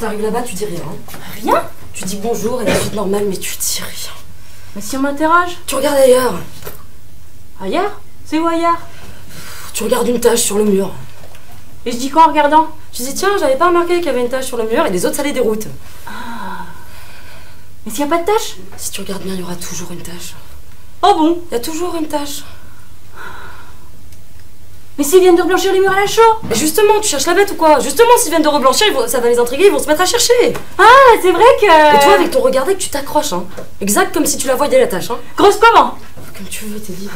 t'arrives là-bas, tu dis rien. Rien? Tu dis bonjour et la suite normale, mais tu dis rien. Mais si on m'interroge? Tu regardes ailleurs. Ailleurs? C'est où ailleurs? Tu regardes une tache sur le mur. Et je dis quoi en regardant? Tu dis tiens, j'avais pas remarqué qu'il y avait une tache sur le mur et les autres ça les déroute. Ah. Mais s'il n'y a pas de tache? Si tu regardes bien, il y aura toujours une tache. Oh bon? Il y a toujours une tache. Mais s'ils viennent de reblanchir les murs à la chaux? Mais justement, tu cherches la bête ou quoi? Justement, s'ils viennent de reblanchir, ça va les intriguer, ils vont se mettre à chercher. Ah, c'est vrai que... Et toi, avec ton regard d'œil, tu t'accroches, hein. Exact comme si tu la voyais la tâche, hein. Grosse comment? Comme tu veux, t'es libre.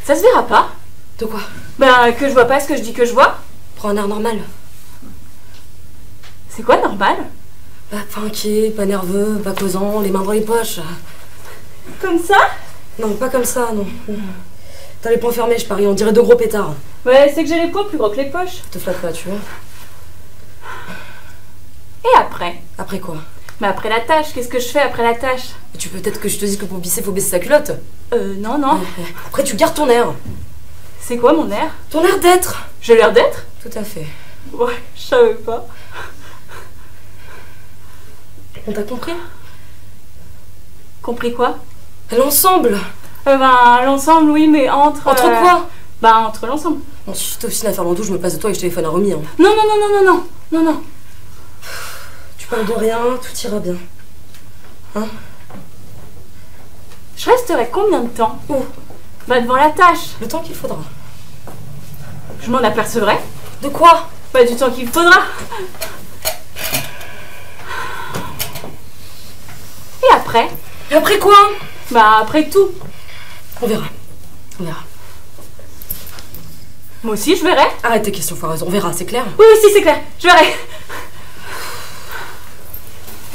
Ça se verra pas. De quoi? Ben, que je vois pas ce que je dis que je vois. Prends un air normal. C'est quoi normal? Pas inquiet, pas nerveux, pas causant, les mains dans les poches. Comme ça? Non, pas comme ça, non. T'as les poings fermés, je parie, on dirait deux gros pétards. Ouais, c'est que j'ai les poings plus gros que les poches. Te flatte pas, tu vois. Et après? Après quoi? Mais après la tâche, qu'est-ce que je fais après la tâche? Tu peux peut-être que je te dise que pour pisser, faut baisser sa culotte. Non. Après, tu gardes ton air. C'est quoi mon air? Ton air d'être. J'ai l'air d'être? Tout à fait. Ouais, je savais pas. On t'a compris? Compris quoi? L'ensemble. Ben, l'ensemble, oui, mais entre... Entre quoi? Ben, entre l'ensemble. Bon, si je t'obstine à faire l'andou, je me passe de toi et je téléphone à Romy. Hein. Non. Tu parles de rien, tout ira bien. Hein? Je resterai combien de temps? Où? Bah, devant la tâche. Le temps qu'il faudra. Je m'en apercevrai. De quoi? Bah, du temps qu'il faudra. Et après? Et après quoi? Bah, après tout. On verra. Moi aussi, je verrai. Arrête tes questions foireuses, on verra, c'est clair? Oui, si, c'est clair. Je verrai.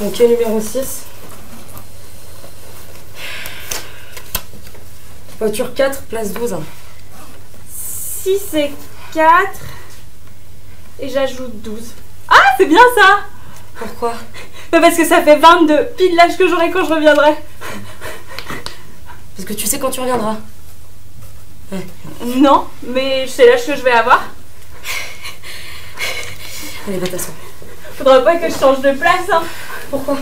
Ok, numéro 6. Voiture 4, place 12. 6 et 4. Et j'ajoute 12. Ah, c'est bien ça! Pourquoi? Bah parce que ça fait 22, pile l'âge que j'aurai quand je reviendrai. Parce que tu sais quand tu reviendras. Ouais. Non, mais je sais l'âge que je vais avoir. Allez, va t'asseoir. Faudra pas que je change de place, hein. Pourquoi?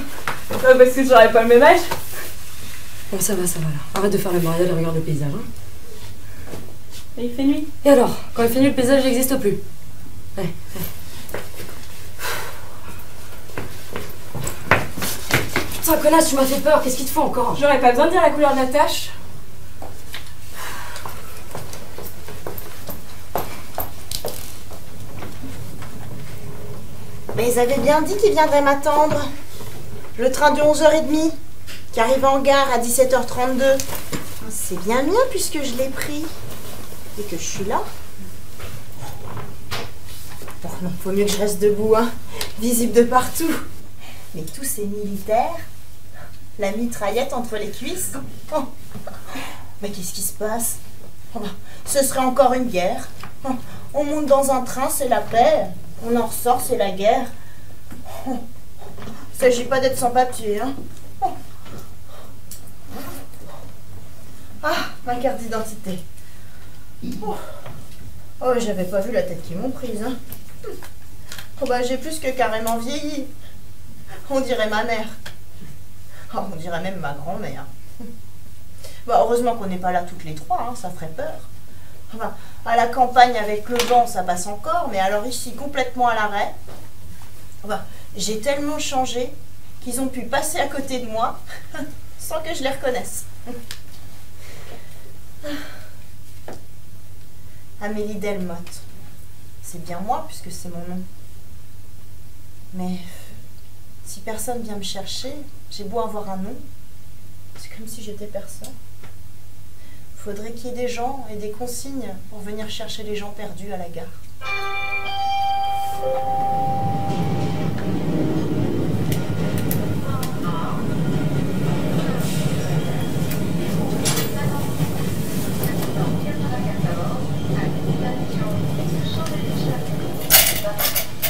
Bah parce que j'aurai pas le même âge. Bon, ça va là. Arrête de faire le mariage et regarde le paysage. Hein. Et il fait nuit. Et alors? Quand il fait nuit, le paysage n'existe plus. Ouais. Putain, connasse, tu m'as fait peur. Qu'est-ce qu'il te faut encore? J'aurais pas besoin de dire la couleur de la tache. Mais ils avaient bien dit qu'ils viendraient m'attendre. Le train de 11h30 qui arrive en gare à 17h32. C'est bien mien puisque je l'ai pris. Et que je suis là. Bon, non, faut mieux que je reste debout, hein. Visible de partout. Mais tous ces militaires, la mitraillette entre les cuisses. Oh. Mais qu'est-ce qui se passe? Oh, ce serait encore une guerre. Oh. On monte dans un train, c'est la paix. On en ressort, c'est la guerre. Oh. Il ne s'agit pas d'être sans papier, hein. Oh. Ah, ma carte d'identité. Oh, oh j'avais pas vu la tête qu'ils m'ont prise, hein. Oh bah j'ai plus que carrément vieilli. On dirait ma mère. Oh, on dirait même ma grand-mère. Bah heureusement qu'on n'est pas là toutes les trois, hein, ça ferait peur. Bah, à la campagne avec le vent ça passe encore, mais alors ici complètement à l'arrêt. Bah, j'ai tellement changé qu'ils ont pu passer à côté de moi sans que je les reconnaisse. Amélie Delmotte. C'est bien moi puisque c'est mon nom. Mais si personne vient me chercher, j'ai beau avoir un nom, c'est comme si j'étais personne. Faudrait qu'il y ait des gens et des consignes pour venir chercher les gens perdus à la gare.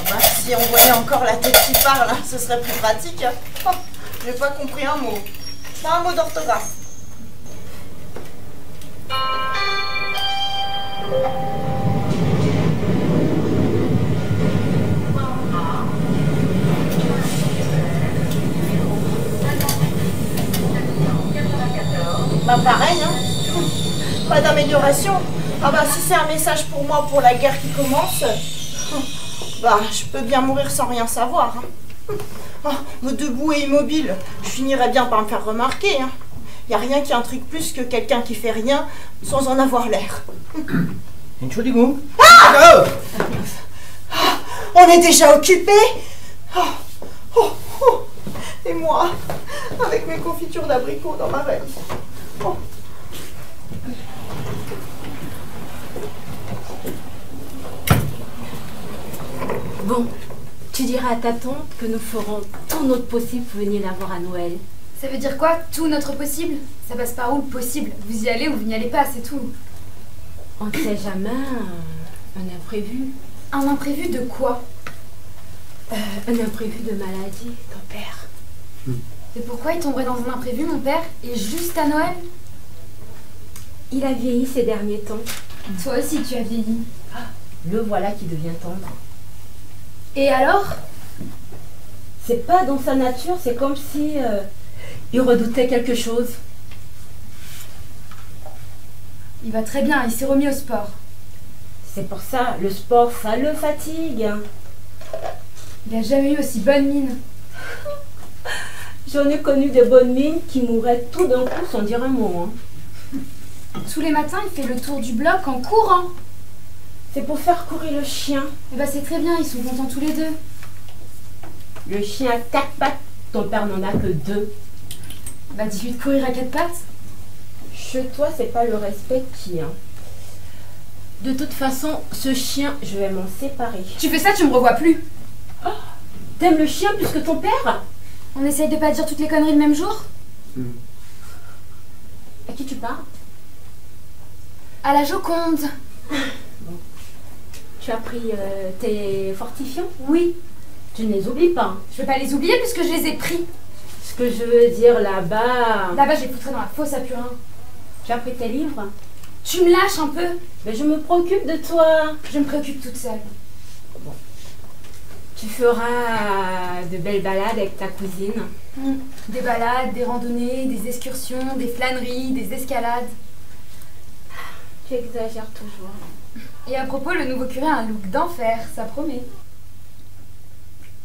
Bah, si on voyait encore la tête qui parle, hein, ce serait plus pratique. Oh, j'ai pas compris un mot. Pas un mot d'orthographe. Bah pareil, hein. Pas d'amélioration. Ah bah si c'est un message pour moi pour la guerre qui commence, bah je peux bien mourir sans rien savoir. Hein. Oh, debout et immobile, je finirais bien par me faire remarquer. Hein. Y a rien qui intrigue plus que quelqu'un qui fait rien sans en avoir l'air. Entschuldigung. Ah on est déjà occupé. Et moi, avec mes confitures d'abricots dans ma valise. Oh. Bon, tu diras à ta tante que nous ferons tout notre possible pour venir la voir à Noël. Ça veut dire quoi, tout notre possible? Ça passe par où le possible? Vous y allez ou vous n'y allez pas, c'est tout. On ne sait jamais, un imprévu. Un imprévu de quoi? Un imprévu de maladie, ton père. Et pourquoi il tomberait dans un imprévu, mon père? Et juste à Noël? Il a vieilli ces derniers temps. Toi aussi, tu as vieilli. Le voilà qui devient tendre. Et alors? C'est pas dans sa nature, c'est comme si il redoutait quelque chose. Il va très bien, il s'est remis au sport. C'est pour ça, le sport, ça le fatigue. Il a jamais eu aussi bonne mine. J'en ai connu des bonnes mines qui mouraient tout d'un coup sans dire un mot. Tous les matins, il fait le tour du bloc en courant. C'est pour faire courir le chien. Eh ben, c'est très bien, ils sont contents tous les deux. Le chien a 4 pattes, ton père n'en a que 2. Bah dis-lui de courir à 4 pattes. Chez toi, c'est pas le respect qui a. De toute façon, ce chien, je vais m'en séparer. Tu fais ça, tu me revois plus. Oh, t'aimes le chien plus que ton père? On essaye de pas dire toutes les conneries le même jour? À qui tu parles? À la Joconde. Bon. Tu as pris tes fortifiants? Oui. Tu ne les oublies pas. Je vais pas les oublier puisque je les ai pris. Ce que je veux dire là-bas... Là-bas, j'ai foutré dans la fosse à Purin. Tu as pris tes livres? Tu me lâches un peu. Mais je me préoccupe de toi. Je me préoccupe toute seule. Bon. Tu feras de belles balades avec ta cousine. Des balades, des randonnées, des excursions, des flâneries, des escalades. Tu exagères toujours. Et à propos, le nouveau curé a un look d'enfer, ça promet.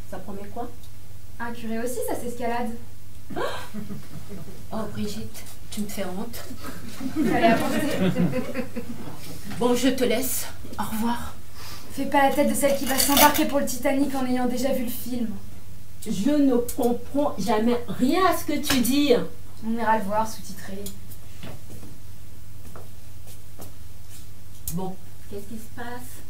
Ça promet quoi? Un curé aussi, ça s'escalade. Oh Brigitte, tu me fais honte. Fallait apporter. Bon, je te laisse. Au revoir. Fais pas la tête de celle qui va s'embarquer pour le Titanic en ayant déjà vu le film. Je ne comprends jamais rien à ce que tu dis. On ira le voir sous-titré. Bon, qu'est-ce qui se passe?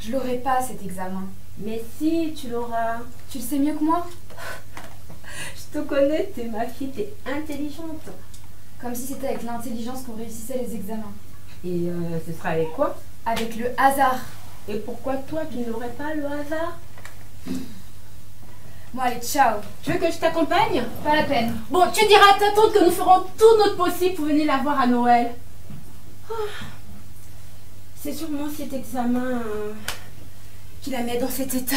Je l'aurai pas cet examen. Mais si, tu l'auras. Tu le sais mieux que moi? Je te connais, t'es ma fille, t'es intelligente. Comme si c'était avec l'intelligence qu'on réussissait les examens. Et ce sera avec quoi? Avec le hasard. Et pourquoi toi, tu n'aurais pas le hasard? Bon allez, ciao. Tu veux que je t'accompagne? Pas la peine. Bon, tu diras à ta tante que nous ferons tout notre possible pour venir la voir à Noël. Oh. C'est sûrement cet examen qui la met dans cet état.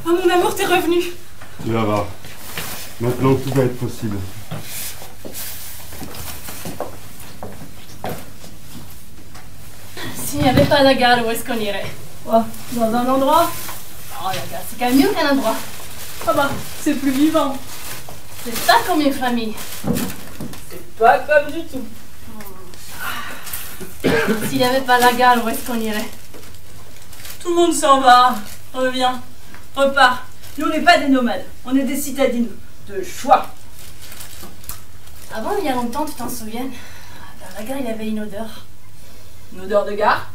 Oh mon amour, t'es revenu. Tu vas voir. Maintenant, tout va être possible. S'il n'y avait pas la gare, où est-ce qu'on irait? Oh, dans un endroit? Oh, la gare, c'est quand même mieux qu'un endroit. Ah bah, c'est plus vivant. C'est ça comme une famille. C'est pas comme du tout. S'il n'y avait pas la gare, où est-ce qu'on irait? Tout le monde s'en va, revient, repart. Nous, on n'est pas des nomades, on est des citadines de choix. Avant, il y a longtemps, tu t'en souviens? Dans la gare, il y avait une odeur. Une odeur de gare?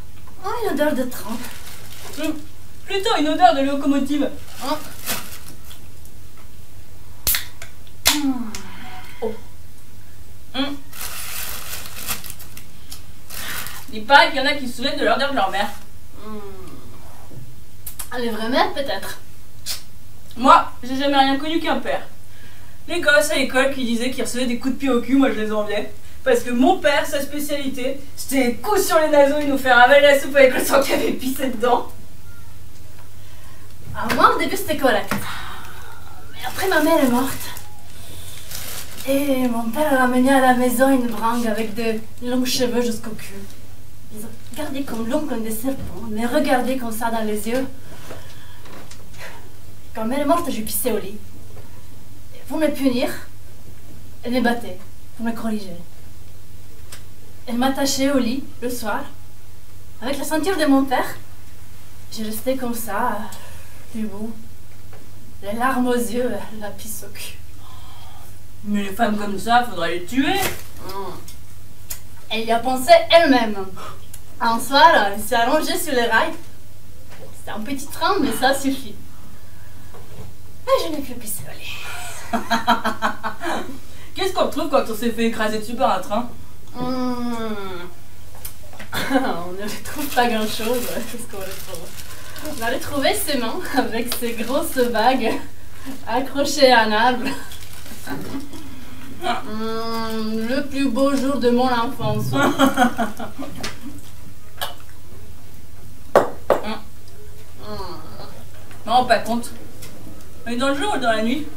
Oh, une odeur de train. Plutôt une odeur de locomotive. Hein? Oh. Il paraît qu'il y en a qui se souviennent de l'odeur de leur mère. Les vraies mères, peut-être. Moi, j'ai jamais rien connu qu'un père. Les gosses à l'école qui disaient qu'ils recevaient des coups de pied au cul, moi je les enviais. Parce que mon père, sa spécialité, c'était les coups sur les naseaux et nous faire avaler la soupe avec le sang qui avait pissé dedans. Alors moi, au début, c'était correct. Mais après, ma mère est morte. Et mon père a ramené à la maison une bringue avec de longs cheveux jusqu'au cul. Ils ont gardé comme long comme des serpents, mais regardé comme ça dans les yeux. Quand ma mère est morte, je pissais au lit. Et pour me punir, elle me battait, pour me corriger. Elle m'attachait au lit le soir, avec la ceinture de mon père. J'ai resté comme ça, debout, les larmes aux yeux, la pisse au cul. Mais les femmes comme ça, faudrait les tuer. Elle y a pensé elle-même. Un soir, elle s'est allongée sur les rails. C'était un petit train, mais ça suffit. Mais je n'ai plus pissé au lit. Qu'est-ce qu'on retrouve quand on s'est fait écraser dessus par un train? On ne retrouve pas grand-chose. Qu'est-ce qu'on retrouve? On a retrouvé ses mains avec ses grosses bagues accrochées à un arbre. Le plus beau jour de mon enfance. Non, pas compte. On est dans le jour ou dans la nuit?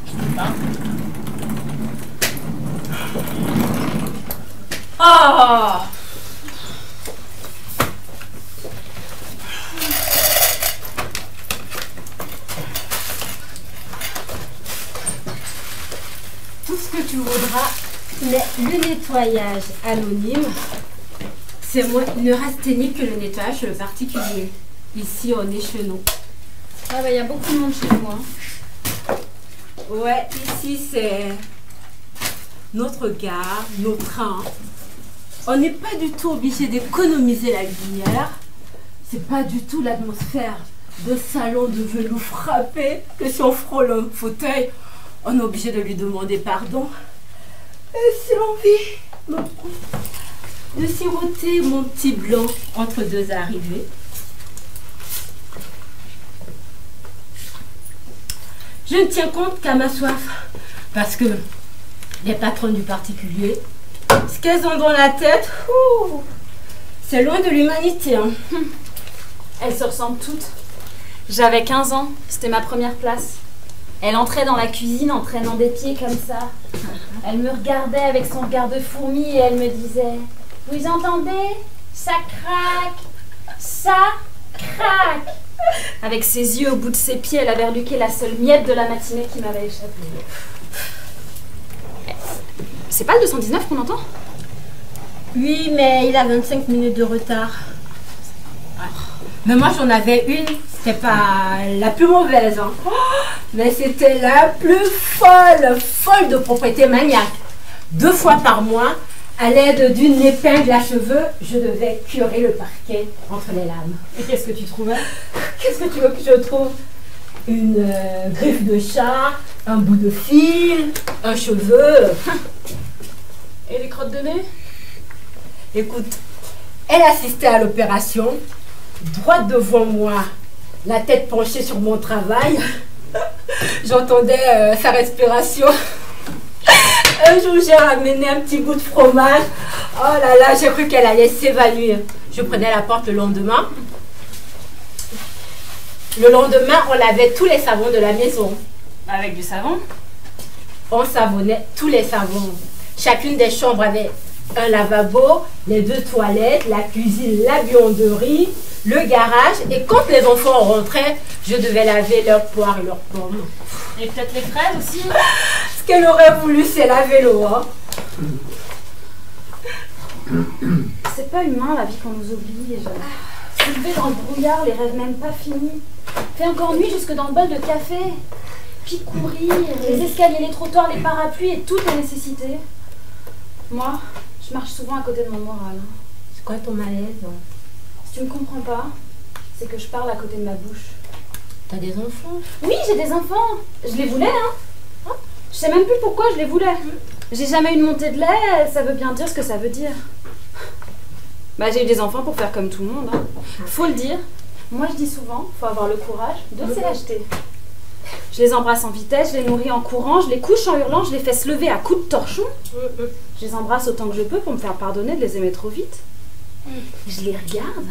Je sais pas. Ah! Tout ce que tu voudras, mais le nettoyage anonyme, c'est moins une neurasthénie que le nettoyage particulier. Ici, on est chez nous. Ah bah, il y a beaucoup de monde chez moi. Ouais, ici, c'est notre gare, nos trains. On n'est pas du tout obligé d'économiser la lumière. C'est pas du tout l'atmosphère de salon de velours frappé que si on frôle un fauteuil, on est obligé de lui demander pardon. Et si l'envie me prend de siroter mon petit blanc entre deux arrivées. Je ne tiens compte qu'à ma soif, parce que les patrons du particulier, ce qu'elles ont dans la tête, c'est loin de l'humanité. Hein. Elles se ressemblent toutes. J'avais 15 ans, c'était ma première place. Elle entrait dans la cuisine en traînant des pieds comme ça. Elle me regardait avec son regard de fourmi et elle me disait « Vous entendez? Ça craque! Ça craque !» Avec ses yeux au bout de ses pieds, elle avait reluqué la seule miette de la matinée qui m'avait échappé. C'est pas le 219 qu'on entend? Oui, mais il a 25 minutes de retard. Mais moi, j'en avais une, c'était pas la plus mauvaise, hein. Mais c'était la plus folle de propriété maniaque. 2 fois par mois, à l'aide d'une épingle à cheveux, je devais curer le parquet entre les lames. Et qu'est-ce que tu trouvais? Qu'est-ce que tu veux que je trouve? Une griffe de chat, un bout de fil, un cheveu. Et les crottes de nez? Écoute, elle assistait à l'opération, droite devant moi, la tête penchée sur mon travail. J'entendais sa respiration. Un jour, j'ai ramené un petit bout de fromage. Oh là là, j'ai cru qu'elle allait s'évanouir. Je prenais la porte le lendemain. Le lendemain, on lavait tous les savons de la maison. Avec du savon? On savonnait tous les savons. Chacune des chambres avait un lavabo, les 2 toilettes, la cuisine, la buanderie, le garage. Et quand les enfants rentraient, je devais laver leurs poires et leurs pommes. Et peut-être les fraises aussi? Ce qu'elle aurait voulu, c'est laver l'eau. Hein. C'est pas humain la vie qu'on nous oblige. Se lever dans le brouillard, les rêves même pas finis. Fait encore nuit jusque dans le bol de café. Puis courir, les escaliers, les trottoirs, les parapluies et toutes les nécessités. Moi, je marche souvent à côté de mon moral. C'est quoi ton malaise? Si tu me comprends pas, c'est que je parle à côté de ma bouche. T'as des enfants? Oui, j'ai des enfants. Je les voulais, hein. Je sais même plus pourquoi je les voulais. J'ai jamais eu de montée de lait, ça veut bien dire ce que ça veut dire. Bah, j'ai eu des enfants pour faire comme tout le monde, hein. Faut le dire. Moi, je dis souvent, faut avoir le courage de se l'acheter. Je les embrasse en vitesse, je les nourris en courant, je les couche en hurlant, je les fais se lever à coups de torchon. Je les embrasse autant que je peux pour me faire pardonner de les aimer trop vite. Je les regarde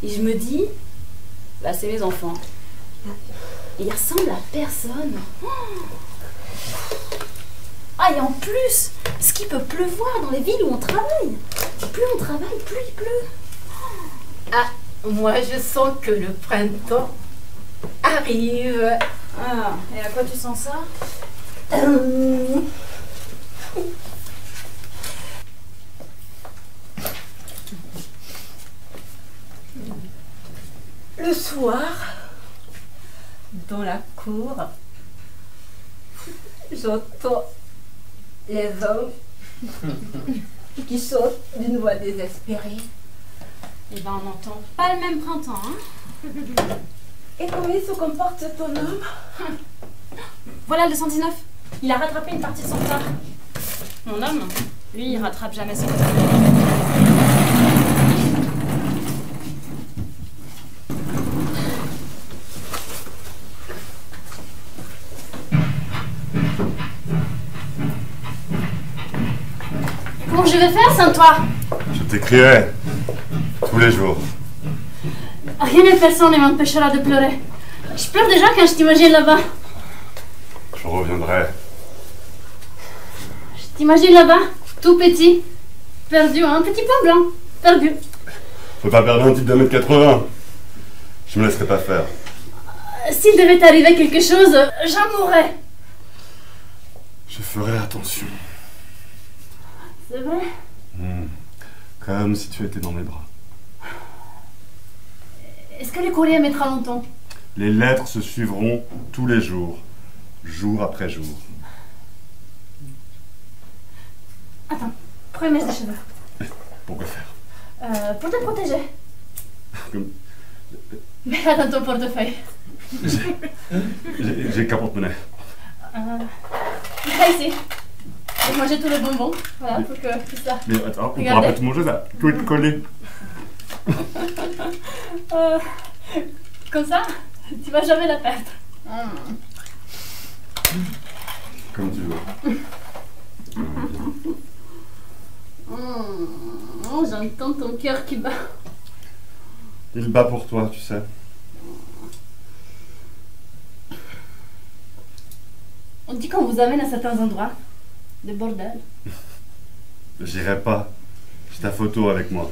et je me dis, bah c'est mes enfants. Et ils ressemblent à personne. Ah, et en plus, ce qu'il peut pleuvoir dans les villes où on travaille. Plus on travaille, plus il pleut. Ah, moi je sens que le printemps arrive. Ah, et à quoi tu sens ça? Le soir, dans la cour, j'entends les hommes qui sautent d'une voix désespérée. Eh ben, on n'entend pas le même printemps, hein? Et comment il se comporte ton homme? Voilà le 119. Il a rattrapé une partie de son retard. Mon homme, lui, il rattrape jamais son retard. Comment je vais faire sans toi? Je t'écrirai tous les jours. Rien et personne ne m'empêchera de pleurer. Je pleure déjà quand je t'imagine là-bas. Je reviendrai. Je t'imagine là-bas, tout petit, perdu, un petit point blanc, perdu. Faut pas perdre un type de 1m80. Je me laisserai pas faire. S'il devait t'arriver quelque chose, j'en mourrais. Je ferai attention. C'est vrai? Comme si tu étais dans mes bras. Est-ce que le courrier mettra longtemps? Les lettres se suivront tous les jours, jour après jour. Attends, prends une mèche de cheveux. Pourquoi faire? Pour te protéger. Comme- Mais là dans ton portefeuille. J'ai qu'un porte-monnaie. Là ici. Et moi j'ai tous les bonbons. Voilà, pour que tout ça. Mais attends, on pourra Regardez. pas tout manger ça. Tout est collé. Comme ça, tu vas jamais la perdre. Comme tu veux. Oh, j'entends ton cœur qui bat. Il bat pour toi, tu sais. On dit qu'on vous amène à certains endroits. Des bordels. J'irai pas. J'ai ta photo avec moi.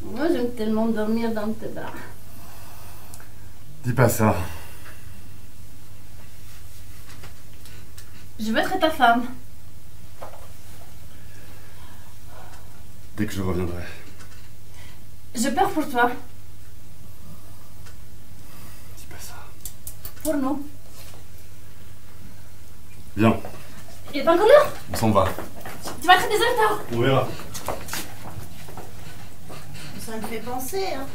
Moi j'aime tellement dormir dans tes bras. Dis pas ça. Je veux être ta femme. Dès que je reviendrai. J'ai peur pour toi. Dis pas ça. Pour nous. Viens, Il est pas encore l'heure. on s'en va. Tu vas être déserteur. On verra. Ça me fait penser, hein.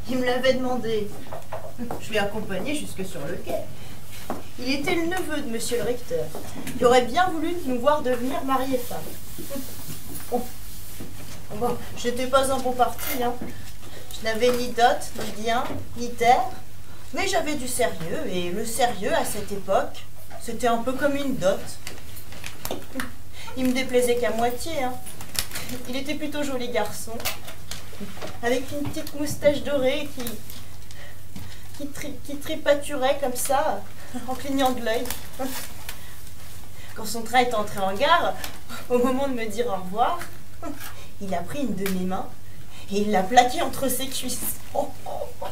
Il me l'avait demandé. Je l'ai accompagné jusque sur le quai. Il était le neveu de monsieur le recteur. Il aurait bien voulu nous voir devenir mari et femme. Bon, j'étais pas un bon parti, hein. Je n'avais ni dot, ni bien, ni terre, mais j'avais du sérieux, et le sérieux, à cette époque, c'était un peu comme une dot. Il me déplaisait qu'à moitié, hein. Il était plutôt joli garçon, avec une petite moustache dorée qui tripaturait comme ça, en clignant de l'œil. Quand son train est entré en gare, au moment de me dire au revoir, il a pris une de mes mains et il l'a plaquée entre ses cuisses. Oh, oh, oh.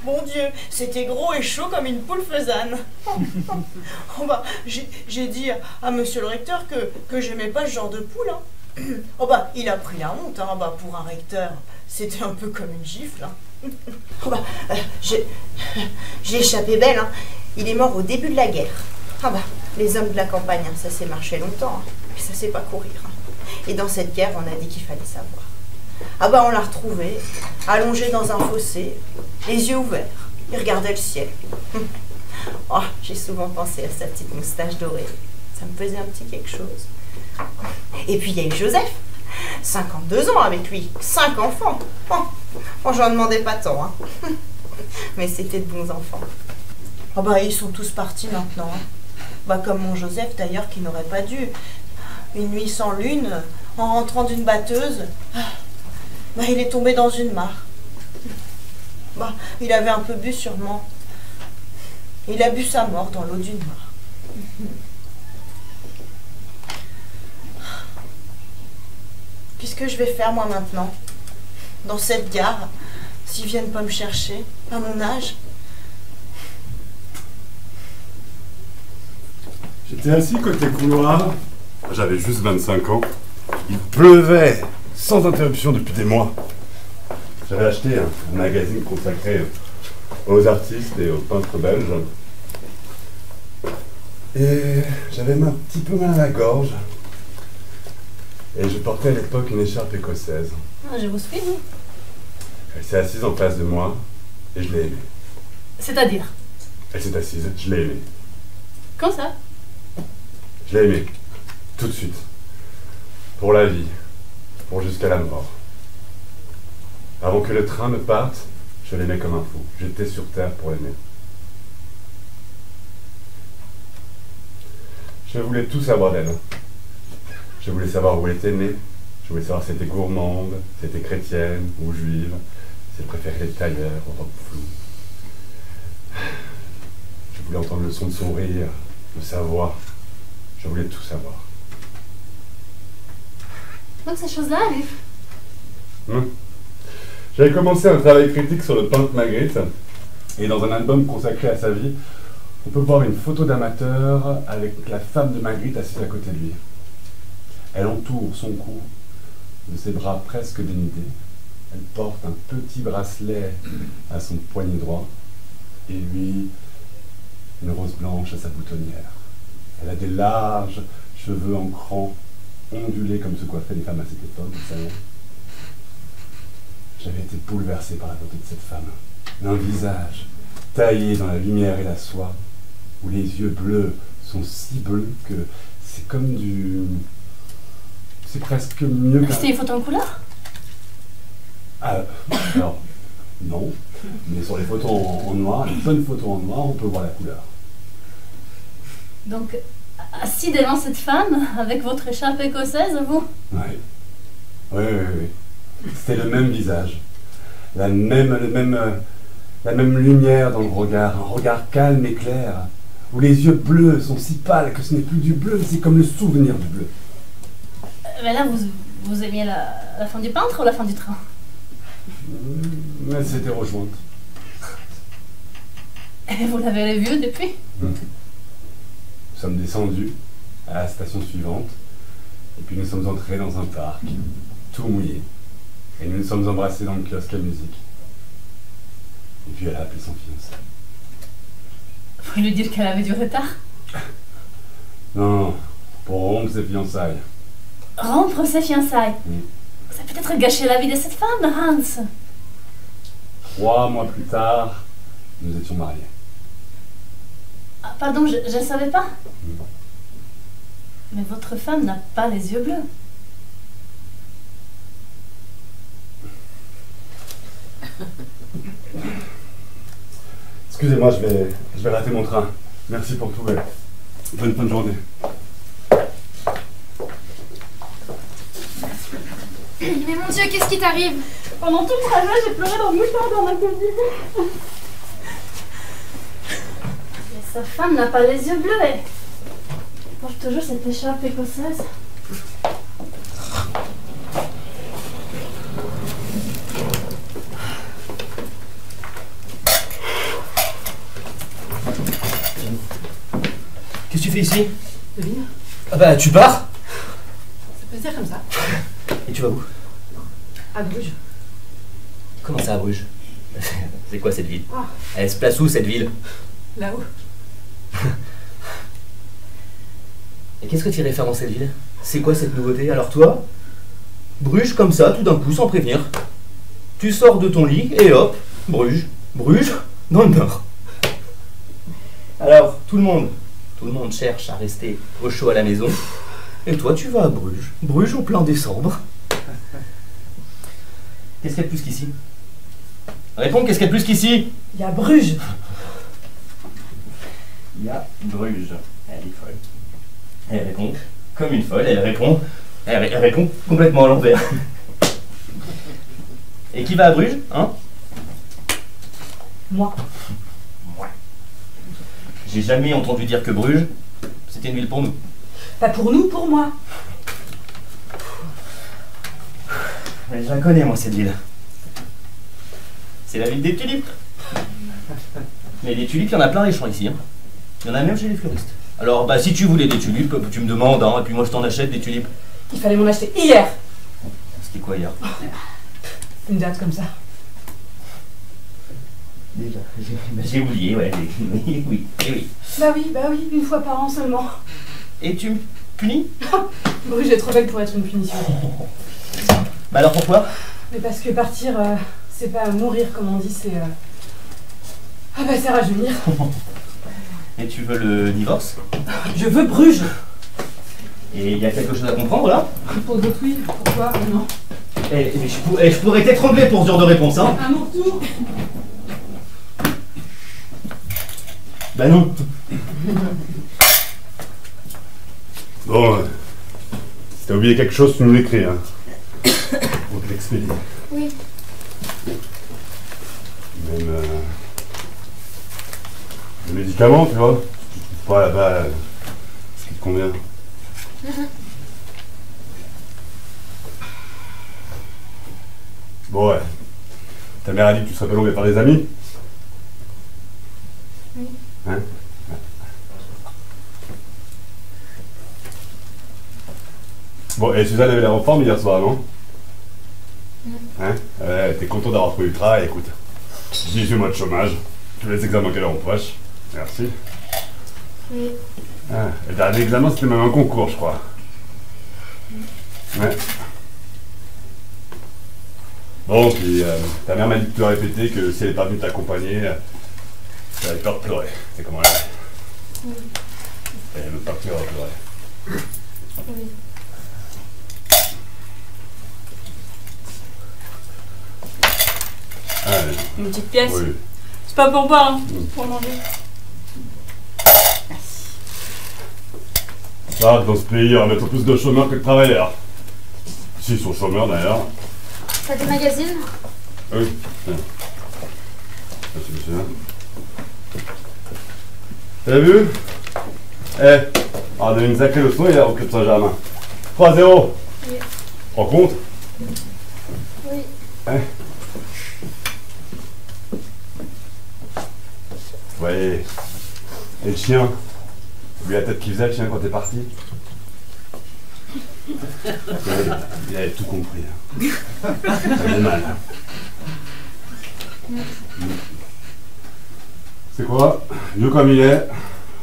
Mon Dieu, c'était gros et chaud comme une poule faisane. Oh bah, j'ai dit à monsieur le recteur que j'aimais pas ce genre de poule. Hein. Oh bah, il a pris la honte. Hein. Bah, pour un recteur, c'était un peu comme une gifle. Hein. Oh bah, j'ai échappé belle. Hein. Il est mort au début de la guerre. Ah bah, les hommes de la campagne, hein, ça s'est marché longtemps. Hein. Mais ça sait pas courir. Hein. Et dans cette guerre, on a dit qu'il fallait savoir. Ah bah, on l'a retrouvé, allongé dans un fossé, les yeux ouverts. Il regardait le ciel. Oh, j'ai souvent pensé à sa petite moustache dorée. Ça me faisait un petit quelque chose. Et puis il y a eu Joseph. 52 ans avec lui, 5 enfants. Oh, Bon, j'en demandais pas tant, hein. Mais c'était de bons enfants. Oh bah, ils sont tous partis maintenant, hein. Bah, comme mon Joseph d'ailleurs, qui n'aurait pas dû. Une nuit sans lune, en rentrant d'une batteuse, bah, il est tombé dans une mare. Bah, il avait un peu bu sûrement. Il a bu sa mort dans l'eau d'une mare. Qu'est-ce que je vais faire moi maintenant? Dans cette gare, s'ils viennent pas me chercher, à mon âge? J'étais assis côté couloir. J'avais juste 25 ans. Il pleuvait sans interruption depuis des mois. J'avais acheté un magazine consacré aux artistes et aux peintres belges. Et j'avais un petit peu mal à la gorge. Et je portais à l'époque une écharpe écossaise. Ah, je vous suis, vous. Elle s'est assise en face de moi et je l'ai aimée. C'est-à-dire? Elle s'est assise, je l'ai aimée. Quand ça? Je l'ai aimée. Tout de suite. Pour la vie. Pour jusqu'à la mort. Avant que le train ne parte, je l'aimais comme un fou. J'étais sur terre pour l'aimer. Je voulais tout savoir d'elle. Je voulais savoir où elle était née. Je voulais savoir si elle était gourmande, si elle était chrétienne ou juive, si elle préférait les tailleurs aux robes floues. Je voulais entendre le son de son rire, de sa voix. Je voulais tout savoir. Donc ces choses-là, Luc. J'avais commencé un travail critique sur le peintre Magritte, et dans un album consacré à sa vie, on peut voir une photo d'amateur avec la femme de Magritte assise à côté de lui. Elle entoure son cou de ses bras presque dénudés. Elle porte un petit bracelet à son poignet droit, et lui, une rose blanche à sa boutonnière. Elle a des larges cheveux en cran, ondulés comme se coiffaient les femmes à cette époque, vous savez. J'avais été bouleversé par la beauté de cette femme. Un visage taillé dans la lumière et la soie, où les yeux bleus sont si bleus que c'est comme du... C'est presque mieux qu'un... C'était une photo en couleur? Ah, alors, non. Mais sur les photos en noir, les bonnes photos en noir, on peut voir la couleur. Donc, assis devant cette femme, avec votre écharpe écossaise, vous? Oui. Oui. C'était le même visage. La même lumière dans le regard. Un regard calme et clair. Où les yeux bleus sont si pâles que ce n'est plus du bleu, c'est comme le souvenir du bleu. Mais là, vous aimiez la fin du peintre ou la fin du train? Elle s'était rejointe. Et vous l'avez vu depuis? Nous sommes descendus à la station suivante, et puis nous sommes entrés dans un parc, tout mouillé, et nous nous sommes embrassés dans le kiosque à musique. Et puis elle a appelé son fiancé. Vous voulez dire qu'elle avait du retard? Non, pour rompre ses fiançailles. Rompre ses fiançailles? Ça a peut-être gâché la vie de cette femme, Hans. 3 mois plus tard, nous étions mariés. Ah, pardon, je ne savais pas. Mais votre femme n'a pas les yeux bleus. Excusez-moi, je vais rater mon train. Merci pour tout. Bonne fin de journée. Mais mon Dieu, qu'est-ce qui t'arrive? Pendant tout le trajet, j'ai pleuré dans le mouchoir dans ma cuisine. Mais sa femme n'a pas les yeux bleus. Elle porte toujours cette écharpe écossaise. Qu'est-ce que tu fais ici? Devine. Ah bah tu pars? Ça peut se dire comme ça. Et tu vas où? À Bruges. Comment ça à Bruges? C'est quoi cette ville? Ah. Elle se place où cette ville? Là-haut. Et qu'est-ce que tu irais faire dans cette ville? C'est quoi cette nouveauté? Alors toi, Bruges comme ça, tout d'un coup, sans prévenir. Tu sors de ton lit et hop, Bruges. Bruges, dans le nord. Alors, tout le monde cherche à rester au chaud à la maison. Et toi, tu vas à Bruges. Bruges en plein décembre. Qu'est-ce qu'il y a de plus qu'ici? Réponds, qu'est-ce qu'il y a de plus qu'ici? Il y a Bruges. Il y a Bruges. Elle est folle. Elle répond comme une folle, elle répond complètement à l'envers. Et qui va à Bruges, hein? Moi. Moi. J'ai jamais entendu dire que Bruges, c'était une ville pour nous. Pas pour nous, pour moi. Mais je la connais, moi, cette ville. C'est la ville des tulipes. Mais des tulipes, il y en a plein les champs ici. Hein. Il y en a même chez les fleuristes. Alors, bah, si tu voulais des tulipes, tu me demandes, hein, et puis moi je t'en achète des tulipes. Il fallait m'en acheter hier. C'était quoi hier? Une date comme ça. Déjà, j'ai oublié, ouais. Oui. Bah oui, une fois par an seulement. Et tu me punis? Bruges est trop belle pour être une punition. Bah alors pourquoi? Mais parce que partir, c'est pas mourir comme on dit, c'est... Ah bah c'est rajeunir. Et tu veux le divorce? Je veux Bruges. Et il y a quelque chose à comprendre là? Pour d'autres oui, pourquoi non? Je pourrais t'étrangler pour ce genre de réponse, hein? À mon tour. Bah non. Bon, si t'as oublié quelque chose, tu nous l'écris, hein. On te l'expédie. Oui. Même des médicaments, tu vois. Tu trouves pas là-bas ce qui te convient. Bon, ouais. Ta mère a dit que tu serais pas longé par des amis? Oui. Hein? Bon, et Suzanne avait la reforme hier soir, non? Hein? T'es content d'avoir trouvé du travail, écoute. 18 mois de chômage, tous les examens qu'elle a en poche. Merci. Oui. Ah, le dernier examen, c'était même un concours, je crois. Ouais. Bon, puis ta mère m'a dit de te répéter que si elle n'est pas venue t'accompagner, elle avait peur de pleurer. C'est comment elle est. Oui. Elle veut pas que tu vas pleurer. Oui. Allez. Une petite pièce. Oui. C'est pas pour boire, hein. Pour manger. Ça, dans ce pays, on va mettre plus de chômeurs que de travailleurs. S'ils sont chômeurs d'ailleurs. T'as des magazines? Oui. Tiens. Merci, monsieur. T'as vu? On a donné une sacrée leçon hier au Club Saint-Germain. 3-0. Oui. Rends compte? Oui. Ouais. Et le chien? T'as vu la tête qu'il faisait, le chien, quand t'es parti? Il avait tout compris. Ça fait mal. C'est quoi? Vieux comme il est,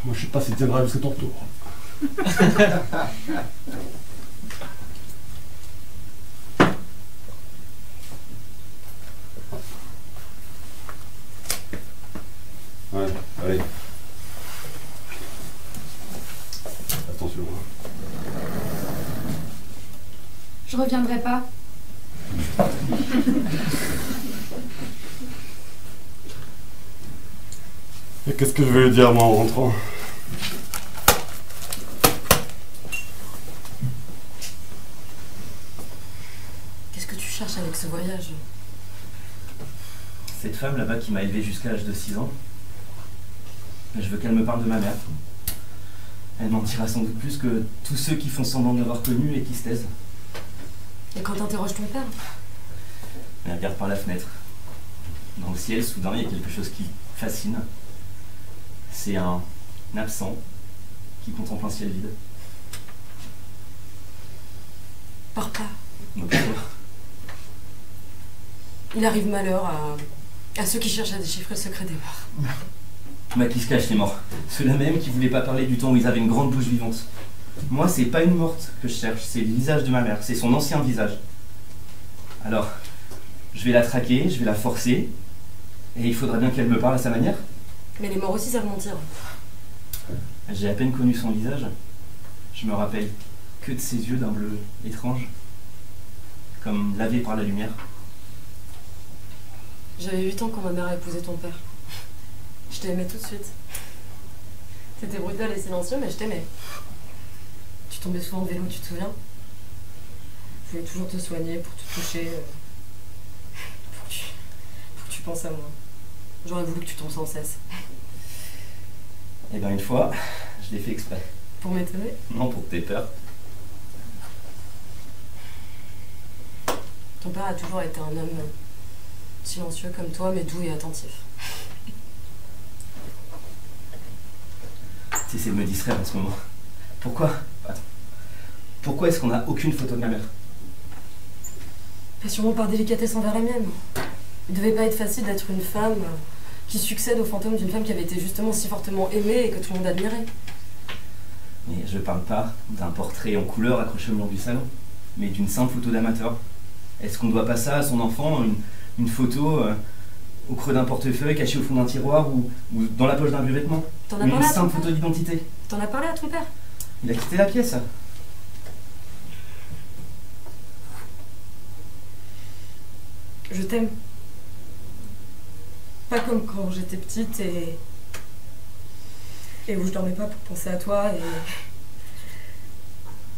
moi je sais pas s'il tiendra jusqu'à ton retour. Ouais, allez. Attention. Je reviendrai pas. Et qu'est-ce que je vais lui dire moi en rentrant? Qu'est-ce que tu cherches avec ce voyage? Cette femme là-bas qui m'a élevé jusqu'à l'âge de 6 ans, je veux qu'elle me parle de ma mère. Elle m'en dira sans doute plus que tous ceux qui font semblant de l'avoir connue et qui se taisent. Et quand t'interroges ton père? Elle regarde par la fenêtre. Dans le ciel, soudain, il y a quelque chose qui fascine. C'est un absent qui contemple un ciel vide. Papa. Donc, pourquoi? Il arrive malheur à ceux qui cherchent à déchiffrer le secret des morts. Mais qui se cache les morts? Ceux-là même qui voulaient pas parler du temps où ils avaient une grande bouche vivante. Moi, c'est pas une morte que je cherche, c'est le visage de ma mère, c'est son ancien visage. Alors, je vais la traquer, je vais la forcer, et il faudra bien qu'elle me parle à sa manière. Mais les morts aussi savent mentir. J'ai à peine connu son visage. Je me rappelle que de ses yeux d'un bleu étrange, comme lavés par la lumière. J'avais 8 ans quand ma mère a épousé ton père. Je t'aimais tout de suite. T'étais brutal et silencieux, mais je t'aimais. Tu tombais souvent en vélo, tu te souviens? Je voulais toujours te soigner pour te toucher. Pour que tu penses à moi. J'aurais voulu que tu tombes sans cesse. Eh ben une fois, je l'ai fait exprès. Pour m'étonner? Non, pour que t'aies peur. Ton père a toujours été un homme silencieux comme toi, mais doux et attentif. T'essaies de me distraire en ce moment. Pourquoi? Attends. Pourquoi est-ce qu'on n'a aucune photo de ma mère? Pas sûrement par délicatesse envers la mienne. Il devait pas être facile d'être une femme qui succède au fantôme d'une femme qui avait été justement si fortement aimée et que tout le monde admirait. Mais je parle pas d'un portrait en couleur accroché au mur du salon, mais d'une simple photo d'amateur. Est-ce qu'on doit pas ça à son enfant, une photo au creux d'un portefeuille, cachée au fond d'un tiroir ou dans la poche d'un vieux vêtement? T'en as Une parlé à ton simple père? photo d'identité. T'en as parlé à ton père? Il a quitté la pièce. Je t'aime. Pas comme quand j'étais petite et où je dormais pas pour penser à toi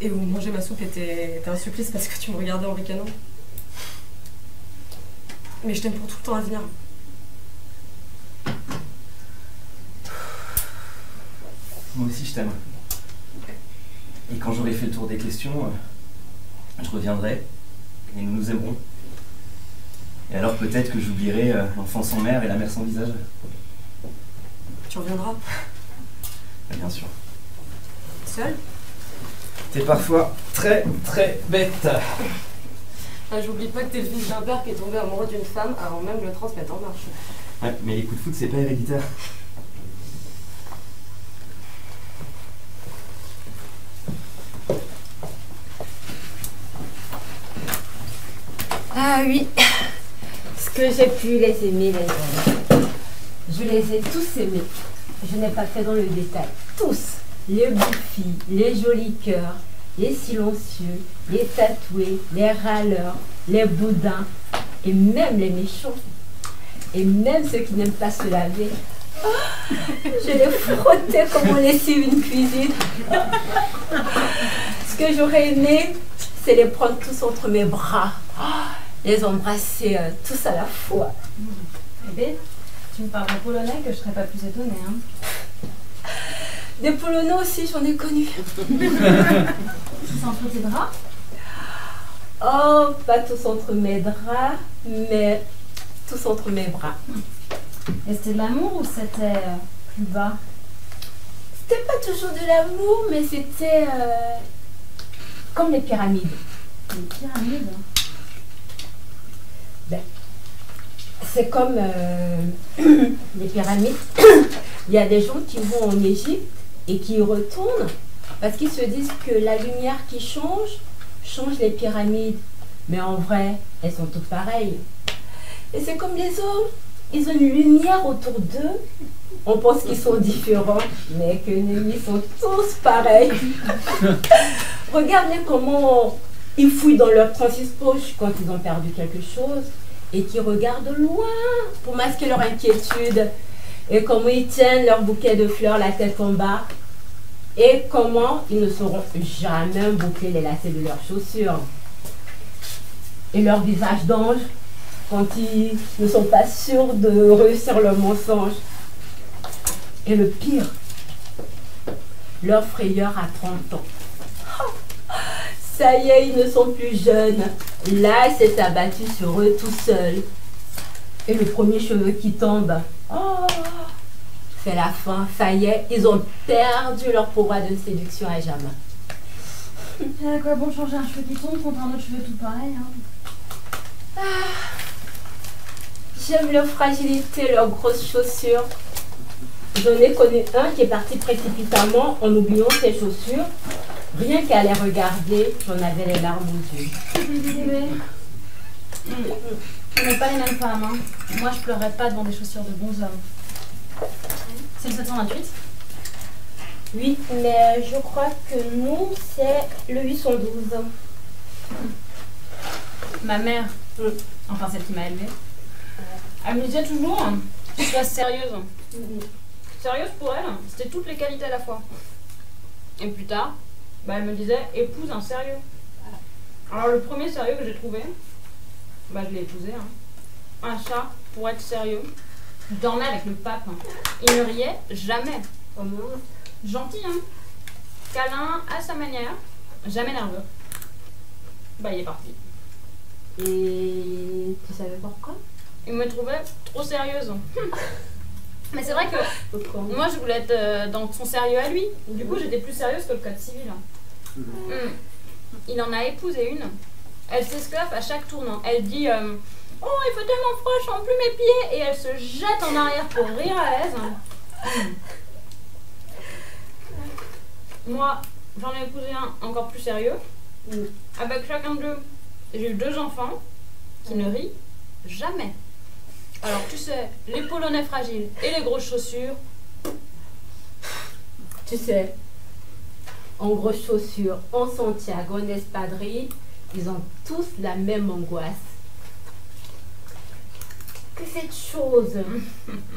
et où manger ma soupe était un supplice parce que tu me regardais en ricanant. Mais je t'aime pour tout le temps à venir. Moi aussi je t'aime. Et quand j'aurai fait le tour des questions, je reviendrai et nous nous aimerons. Et alors peut-être que j'oublierai l'enfant sans mère et la mère sans visage. Tu reviendras? Bien sûr. Seul? T'es parfois très très bête. Ah, j'oublie pas que t'es le fils d'un père qui est tombé amoureux d'une femme avant même de le transmettre en marche. Ouais, mais les coups de foot c'est pas héréditaire. Ah oui, ce que j'ai pu les aimer, les gens. Je les ai tous aimés. Je n'ai pas fait dans le détail. Tous. Les bouffis, les jolis cœurs, les silencieux, les tatoués, les râleurs, les boudins, et même les méchants. Et même ceux qui n'aiment pas se laver. Oh, je les frottais comme on lessive une cuisine. Ce que j'aurais aimé, c'est les prendre tous entre mes bras. Les embrasser tous à la fois. Bébé, tu me parles polonais que je serais pas plus étonnée, hein. Des Polonais aussi, j'en ai connu. Tous entre tes draps? Oh, pas tous entre mes draps, mais tous entre mes bras. Et c'était de l'amour ou c'était plus bas? C'était pas toujours de l'amour, mais c'était comme les pyramides. Les pyramides? Ben, c'est comme les pyramides. Il y a des gens qui vont en Égypte et qui y retournent parce qu'ils se disent que la lumière qui change les pyramides. Mais en vrai, elles sont toutes pareilles. Et c'est comme les hommes. Ils ont une lumière autour d'eux. On pense qu'ils sont différents, mais que ils sont tous pareils. Regardez comment ils fouillent dans leur transispoche quand ils ont perdu quelque chose et qui regardent loin pour masquer leur inquiétude. Et comment ils tiennent leur bouquet de fleurs la tête en bas. Et comment ils ne sauront jamais boucler les lacets de leurs chaussures. Et leur visage d'ange quand ils ne sont pas sûrs de réussir leur mensonge. Et le pire, leur frayeur à 30 ans. Ça y est, ils ne sont plus jeunes. Là, il s'est abattu sur eux tout seul. Et le premier cheveu qui tombe, oh, c'est la fin. Ça y est, ils ont perdu leur pouvoir de séduction à jamais. À quoi bon changer un cheveu qui tombe contre un autre cheveu tout pareil, hein? J'aime leur fragilité, leurs grosses chaussures. J'en ai connu un qui est parti précipitamment en oubliant ses chaussures. Rien qu'à les regarder, j'en avais les larmes aux yeux. Bébé, on n'est pas les mêmes femmes, hein. Moi, je pleurerais pas devant des chaussures de bons hommes. C'est le 728? Oui, mais je crois que nous, c'est le 812. Ma mère, enfin celle qui m'a élevée, Elle me disait toujours que je sois sérieuse. Sérieuse pour elle, c'était toutes les qualités à la fois. Et plus tard, bah, elle me disait épouse un sérieux. Alors le premier sérieux que j'ai trouvé, bah, je l'ai épousé. Hein. Un chat, pour être sérieux, dormait avec le pape. Il ne riait jamais. Gentil, hein. Câlin à sa manière, jamais nerveux. Bah, il est parti. Et tu savais pourquoi? Il me trouvait trop sérieuse. Mais c'est vrai que moi, je voulais être dans son sérieux à lui. Du coup, j'étais plus sérieuse que le code civil. Il en a épousé une. Elle s'esclaffe à chaque tournant. Elle dit oh, il fait tellement froid, je sens plus mes pieds. Et elle se jette en arrière pour rire à l'aise. Moi, j'en ai épousé un encore plus sérieux. Avec chacun d'eux, j'ai eu 2 enfants qui ne rient jamais. Alors tu sais, les polonais fragiles et les grosses chaussures. Tu sais, en grosses chaussures, en Santiago, en espadrille, ils ont tous la même angoisse. Que cette chose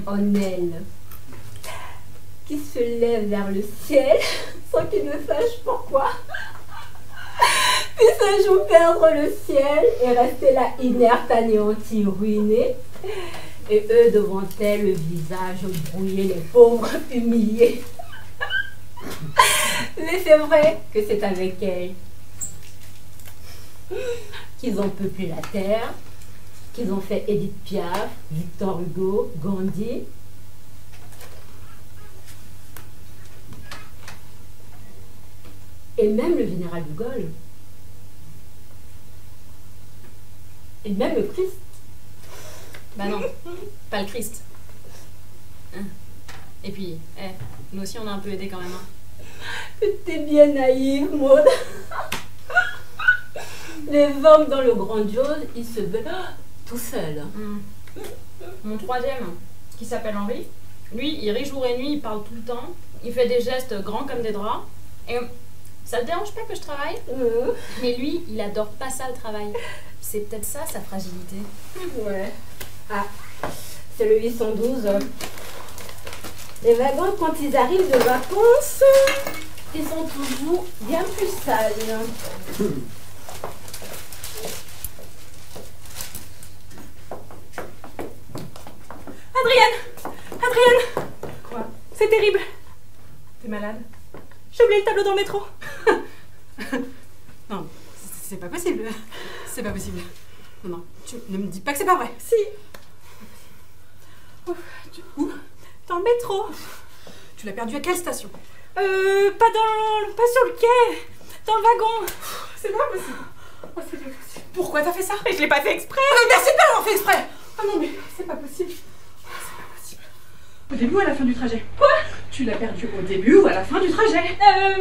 en elle, qui se lève vers le ciel, sans qu'ils ne sachent pourquoi, puis un jour perdre le ciel et rester là inerte, anéanti, ruiné, et eux devant elle, le visage brouillé, les pauvres humiliés. Mais c'est vrai que c'est avec elle qu'ils ont peuplé la terre, qu'ils ont fait Edith Piaf, Victor Hugo, Gandhi. Et même le général de Gaulle. Et même le Christ. Bah non, pas le Christ. Et puis, nous aussi on a un peu aidé quand même. T'es bien naïve, Maud. Les hommes dans le grandiose, ils se veulent tout seuls. Mon troisième, qui s'appelle Henri, lui, il rit jour et nuit, il parle tout le temps, il fait des gestes grands comme des draps. Et ça le dérange pas que je travaille, mais lui, il adore pas ça le travail. C'est peut-être ça sa fragilité. Ouais. Ah, c'est le 812. Les wagons, quand ils arrivent de vacances, ils sont toujours bien plus sales. Adrienne! Quoi? C'est terrible. T'es malade? J'ai oublié le tableau dans le métro. Non, c'est pas possible. C'est pas possible. Non, tu ne me dis pas que c'est pas vrai. Si. Où? Dans le métro. Tu l'as perdu à quelle station? Pas sur le quai. Dans le wagon. C'est pas possible. Oh, c'est pas possible. Pourquoi t'as fait ça? Mais je l'ai pas fait exprès. Merci de pas l'avoir fait exprès. Ah non, mais c'est pas possible. C'est pas possible. Au début ou à la fin du trajet? Quoi? Tu l'as perdu au début ou à la fin du trajet? À la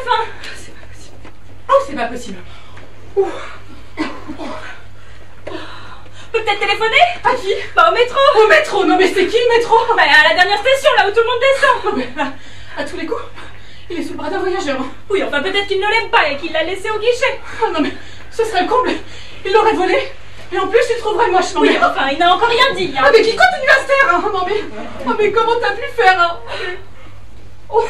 fin. C'est pas possible. Oh, c'est pas possible. Peut-être téléphoner? À qui? Bah au métro. Au métro? Non mais c'est qui le métro? Bah à la dernière station, là où tout le monde descend. Non mais là, à tous les coups, il est sous le bras d'un voyageur. Oui, enfin peut-être qu'il ne l'aime pas et qu'il l'a laissé au guichet. Ah non mais ce serait le comble. Il l'aurait volé. Et en plus, tu te trouverais moche. Non, oui, mais enfin, il n'a encore rien dit. Hein. Ah mais qu'il continue à se taire. Hein. Non mais, oh, mais comment t'as pu faire hein? Oh,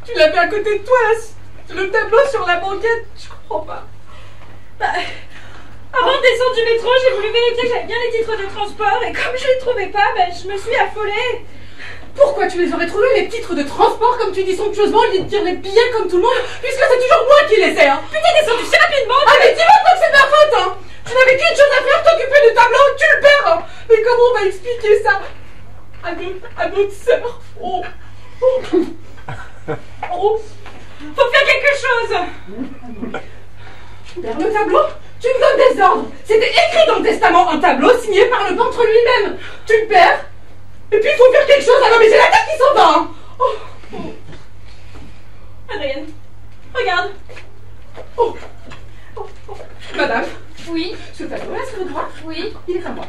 tu l'avais à côté de toi, là, le tableau sur la banquette. Je comprends pas. Bah, avant de descendre du métro, j'ai voulu vérifier que j'avais bien les titres de transport et comme je les trouvais pas, bah, je me suis affolée. Pourquoi tu les aurais trouvés, les titres de transport, comme tu dis somptueusement, au lieu de dire les billets comme tout le monde, puisque c'est toujours moi qui les ai, hein? Putain, descendu si rapidement! Ah, mais dis-moi pas que c'est ta faute, hein! Tu n'avais qu'une chose à faire, t'occuper du tableau, tu le perds, hein! Mais comment on va expliquer ça à notre sœur? Oh! Faut faire quelque chose! Tu perds le tableau? Tu me donnes des ordres! C'était écrit dans le testament, un tableau signé par le peintre lui-même! Tu le perds? Et puis il faut faire quelque chose! Ah non mais j'ai la tête qui s'en va! Hein. Adrienne, regarde! Madame? Oui. Ce tableau-là, sur le bras? Oui. Il est à moi.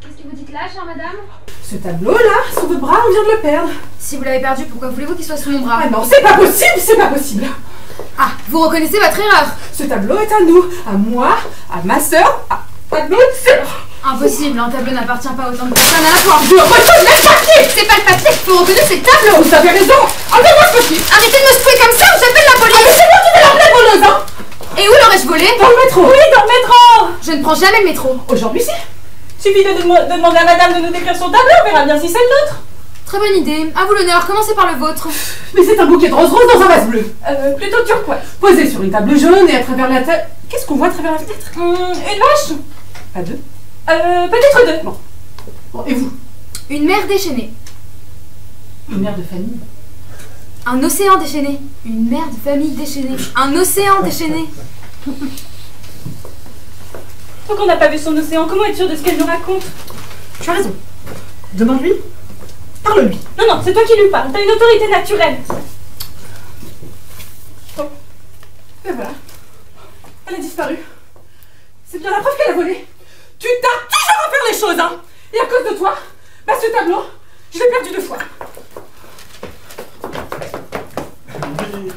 Qu'est-ce que vous dites là, chère madame? Ce tableau-là, sous le bras, on vient de le perdre. Si vous l'avez perdu, pourquoi voulez-vous qu'il soit sous mon bras? Ah non, c'est pas possible, c'est pas possible. Ah, vous reconnaissez votre erreur? Ce tableau est à nous, à moi, à ma sœur, à notre sœur. Impossible, un tableau n'appartient pas à autant de personnes à la fois. Je retourne le papier. C'est pas le papier qu'il faut reconnaître, c'est le tableau. Vous avez raison. Enlevez-moi ce papier. Arrêtez de me secouer comme ça ou j'appelle la police. Ah, mais c'est moi qui vais l'appeler voleuse, hein. Et où l'aurais-je volé? Dans le métro. Oui, dans le métro. Je ne prends jamais le métro. Aujourd'hui, si. Suffit de demander à madame de nous décrire son tableau, on verra bien si c'est le nôtre. Très bonne idée. À vous l'honneur, commencez par le vôtre. Mais c'est un bouquet de roses roses dans un vase bleu. Plutôt turquoise. Posé sur une table jaune et à travers la table... Qu'est-ce qu'on voit à travers la fenêtre? Une vache. Pas deux. Peut-être deux. Bon, et vous? Une mer déchaînée. Une mère de famille. Un océan déchaîné. Une mer de famille déchaînée. Un océan déchaîné. Tant qu'on n'a pas vu son océan, comment être sûr de ce qu'elle nous raconte? Tu as raison. Demande-lui. Parle-lui. Non, non, c'est toi qui lui parles. T'as une autorité naturelle. Bon. Et voilà. Elle a disparu. C'est bien la preuve qu'elle a volé. Tu t'as toujours à faire les choses, hein. Et à cause de toi, bah ce tableau, je l'ai perdu 2 fois. Oui,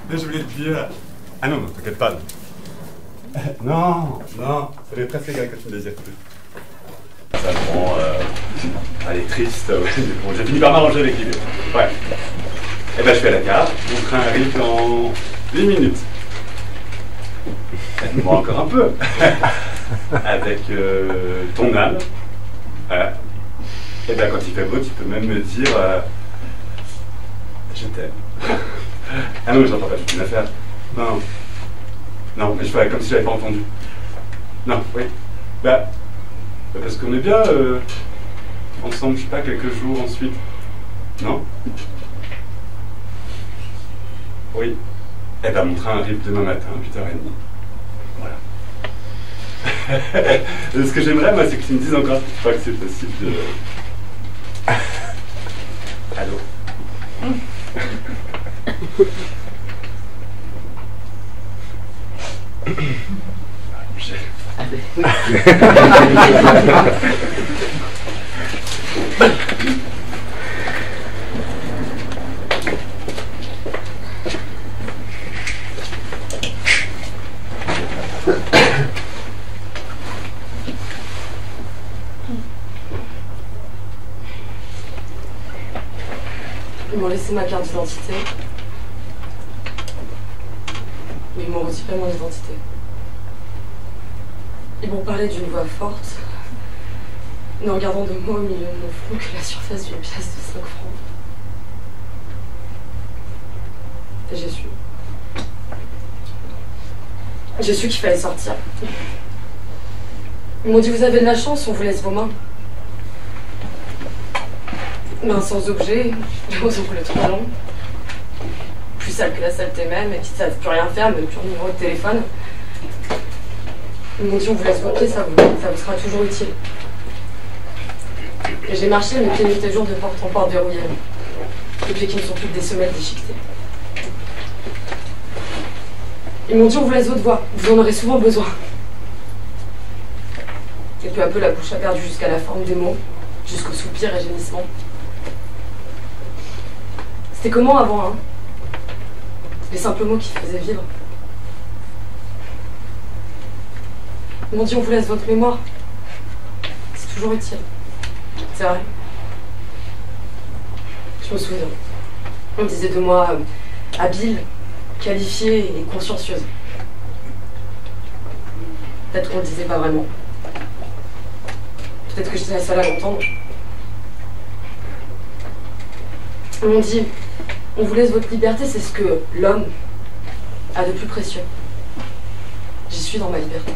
mais je voulais te dire... Ah non, non, t'inquiète pas. Non, non, ça est presque égal que tu me désires plus. Ça prend... elle est triste. Bon, j'ai fini par m'arranger avec l'idée. Ouais. Et ben je fais la carte, mon train arrive dans 8 minutes. Aide-moi encore un peu. Avec ton âme. Voilà. Et bien quand il fait beau, tu peux même me dire je t'aime. Ah non, mais j'entends pas toute une affaire. Non. Non, mais je ferais comme si j'avais pas entendu. Non, oui. Bah parce qu'on est bien ensemble, je sais pas, quelques jours ensuite. Non? Oui. Eh ben mon train arrive demain matin, 8h30. Voilà. Ce que j'aimerais, moi, c'est que tu me dises encore si tu crois que c'est possible de... Allô? Ils m'ont laissé ma carte d'identité. Mais ils m'ont retiré mon identité. Ils m'ont parlé d'une voix forte, ne regardant de moi au milieu de mon front que la surface d'une pièce de 5 francs. Et j'ai su. J'ai su qu'il fallait sortir. Ils m'ont dit, vous avez de la chance, on vous laisse vos mains. Mains sans objet, aux ongles trop longs, plus sales que la saleté même, et qui ne savent plus rien faire, même plus un numéro de téléphone. Ils m'ont dit, on vous laisse vos pieds, ça vous sera toujours utile. Et j'ai marché, mes pieds nuit et jour de porte en porte verrouillés. Les pieds qui ne sont plus que des semelles déchiquetées. Ils m'ont dit, on vous laisse votre voix, vous en aurez souvent besoin. Et peu à peu, la bouche a perdu jusqu'à la forme des mots, jusqu'aux soupirs et gémissements. C'était comment avant, hein? Les simples mots qui faisaient vivre. Ils m'ont dit, on vous laisse votre mémoire. C'est toujours utile. C'est vrai. Je me souviens. On disait de moi habile, qualifiée et consciencieuse. Peut-être qu'on le disait pas vraiment. Peut-être que j'étais la seule à l'entendre. Ils m'ont dit, on vous laisse votre liberté, c'est ce que l'homme a de plus précieux. J'y suis dans ma liberté.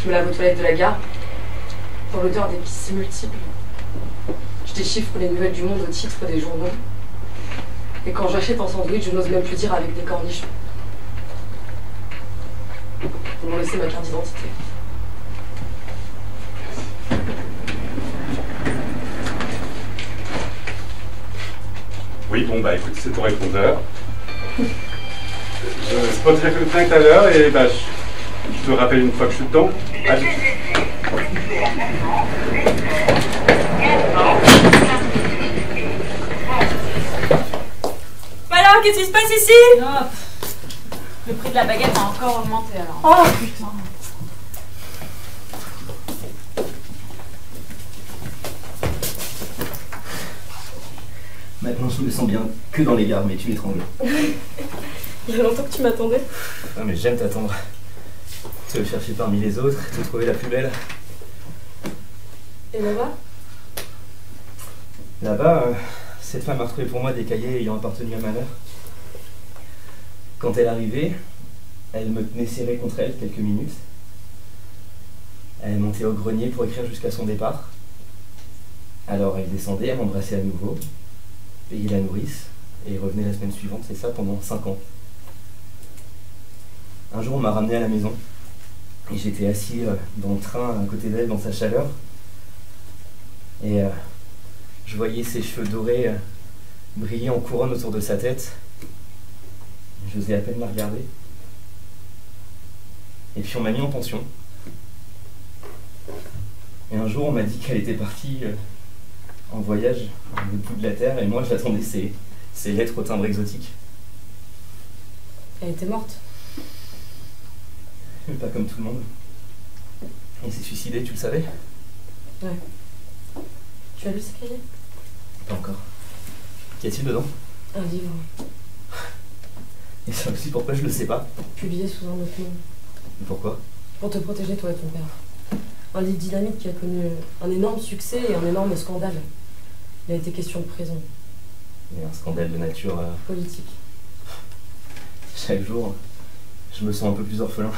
Je me lave aux toilettes de la gare, dans l'odeur des piscines multiples. Je déchiffre les nouvelles du monde au titre des journaux. Et quand j'achète un sandwich, je n'ose même plus dire avec des cornichons. Ils m'ont laissé ma carte d'identité. Oui, bon, bah écoute, c'est ton répondeur. Je spotterai le train tout à l'heure et bah, je te rappelle une fois que je suis dedans. À tout de suite. Alors, qu'est-ce qui se passe ici? Oh, le prix de la baguette a encore augmenté alors. Oh putain. Maintenant, je me sens bien que dans les gares, mais tu m'étrangles. Il y a longtemps que tu m'attendais. Ah, mais j'aime t'attendre. Te chercher parmi les autres, te trouver la plus belle. Et là-bas? Là-bas, cette femme a retrouvé pour moi des cahiers ayant appartenu à ma mère. Quand elle arrivait, elle me tenait serré contre elle quelques minutes. Elle montait au grenier pour écrire jusqu'à son départ. Alors elle descendait, elle m'embrassait à nouveau, payait la nourrice, et revenait la semaine suivante, c'est ça, pendant 5 ans. Un jour, on m'a ramené à la maison, et j'étais assis dans le train à côté d'elle, dans sa chaleur, et je voyais ses cheveux dorés briller en couronne autour de sa tête. J'osais à peine la regarder. Et puis on m'a mis en pension. Et un jour, on m'a dit qu'elle était partie en voyage au bout de la terre, et moi j'attendais ces lettres au timbre exotique. Elle était morte. Mais pas comme tout le monde. Elle s'est suicidée, tu le savais? Ouais. Tu as lu ce cahier? Pas encore. Qu'y a-t-il dedans? Un livre. Et ça aussi, pourquoi je le sais pas? Publié sous un autre nom. Pourquoi? Pour te protéger, toi et ton père. Un livre dynamique qui a connu un énorme succès et un énorme scandale. Il a été question de prison. Et un scandale de nature... politique. Chaque jour, je me sens un peu plus orphelin.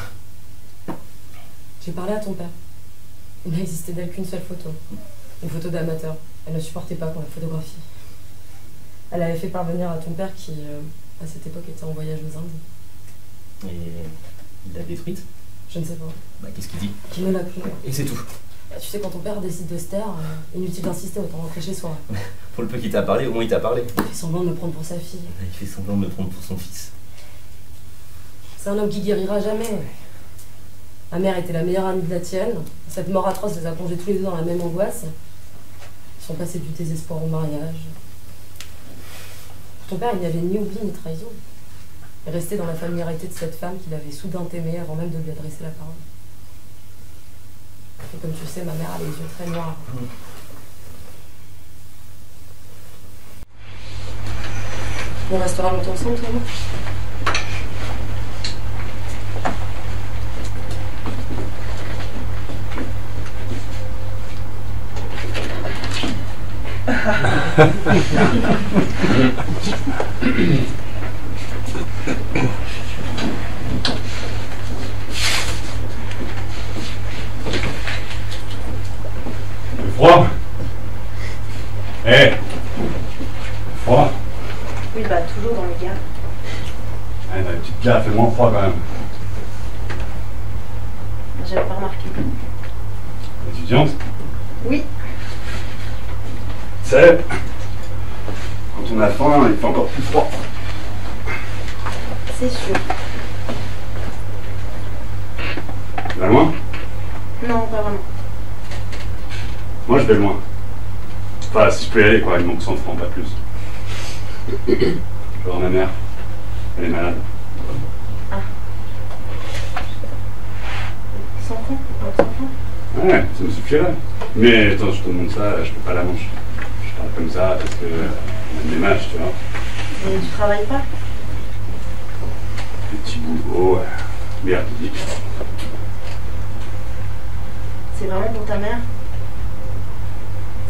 J'ai parlé à ton père. Il n'a existé d'elle qu'une seule photo. Une photo d'amateur. Elle ne supportait pas qu'on la photographie. Elle avait fait parvenir à ton père qui, à cette époque, était en voyage aux Indes. Et il l'a détruite? Je ne sais pas. Bah, qu'est-ce qu'il dit? Qu'il ne l'a plus. Et c'est tout. Bah, tu sais, quand ton père décide de se taire, inutile d'insister, autant rentrer chez soi. Pour le peu qu'il t'a parlé, au moins il t'a parlé. Il fait semblant de me prendre pour sa fille. Il fait semblant de me prendre pour son fils. C'est un homme qui guérira jamais. Ma mère était la meilleure amie de la tienne. Cette mort atroce les a plongés tous les deux dans la même angoisse. Ils sont passés du désespoir au mariage. Ton père, il n'y avait ni oubli ni trahison. Il restait dans la familiarité de cette femme qu'il avait soudain aimée avant même de lui adresser la parole. Et comme tu sais, ma mère a les yeux très noirs. On restera longtemps ensemble, toi, moi? Froid? Froid? Oui, bah toujours dans les gares. Dans les petites gares, fait moins froid quand même. J'avais pas remarqué. Étudiante? Oui. Tu sais, quand on a faim, il fait encore plus froid. C'est sûr. Tu vas loin? Non, pas vraiment. Moi je vais loin. Enfin, si je peux y aller, quoi, il manque 100 francs, pas plus. Je vais voir ma mère. Elle est malade. Ah. 100 francs? 100 francs? Ouais, ça me suffirait. Mais attends, je te demande ça, je peux pas la manche. Je parle comme ça parce que on a des matchs, tu vois. Mais tu travailles pas? Petit boulot, merdique. C'est vraiment pour ta mère?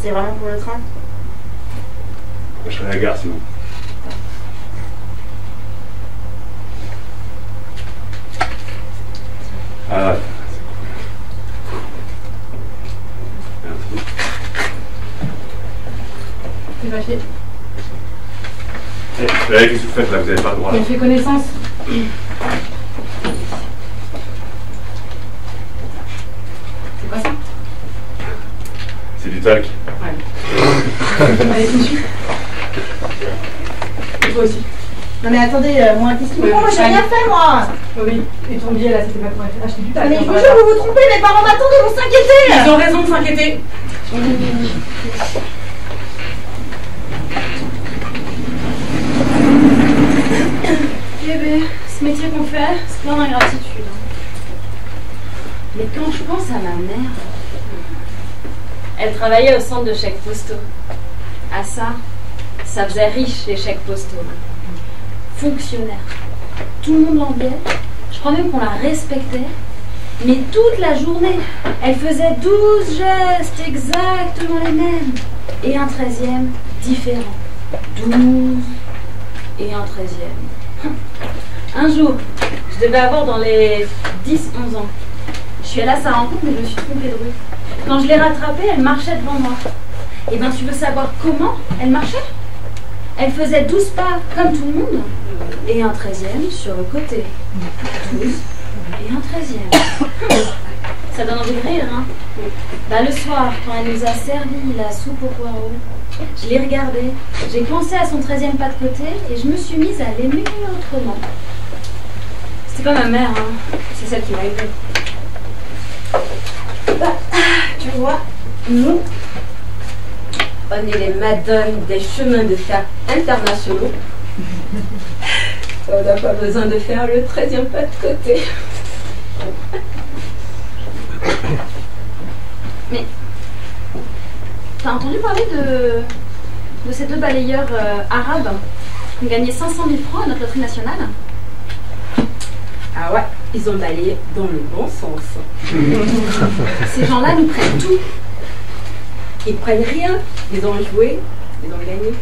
C'est vraiment pour le train? Je serai à la gare sinon. Ah ouais. Merci. C'est pas chier. Eh, qu'est-ce que vous faites là? Vous n'avez pas le droit. On fait connaissance. C'est quoi ça? C'est du talc. Ouais. Allez, tu me suis. Et toi aussi. Non mais attendez, moi qu'est-ce qu'il me prend? Moi j'ai rien fait moi! Oui, et ton billet là, c'était pas pour acheter du talc. Mais je vous jure, vous vous trompez, mes parents m'attendent, ils vont s'inquiéter! Ils ont raison de s'inquiéter. Bébé, ce métier qu'on fait, c'est plein d'ingratitude. Mais quand je pense à ma mère, elle travaillait au centre de chèques postaux. À ça, Ça faisait riche les chèques postaux. Fonctionnaire. Tout le monde l'enviait. Je crois même qu'on la respectait. Mais toute la journée, elle faisait 12 gestes exactement les mêmes. Et un 13e différent. 12 et un 13e. Un jour, je devais avoir dans les 10-11 ans. Je suis allée à sa rencontre, mais je me suis trompée de rue. Quand je l'ai rattrapée, elle marchait devant moi. Et ben, tu veux savoir comment elle marchait? Elle faisait 12 pas comme tout le monde. Et un 13e sur le côté. 12 et un 13e. Ça donne envie de rire, hein? Bah, le soir, quand elle nous a servi la soupe au poireau, je l'ai regardée, j'ai pensé à son 13e pas de côté et je me suis mise à l'aimer autrement. C'était pas ma mère, hein. C'est celle qui m'a aidée. Bah, tu vois, nous, on est les madones des chemins de fer internationaux. On n'a pas besoin de faire le 13e pas de côté. Mais, t'as entendu parler de ces deux balayeurs arabes qui ont gagné 500 000 francs à notre loterie nationale? Ah ouais, ils ont balayé dans le bon sens. Ces gens-là nous prennent tout. Ils prennent rien, ils ont joué, ils ont gagné.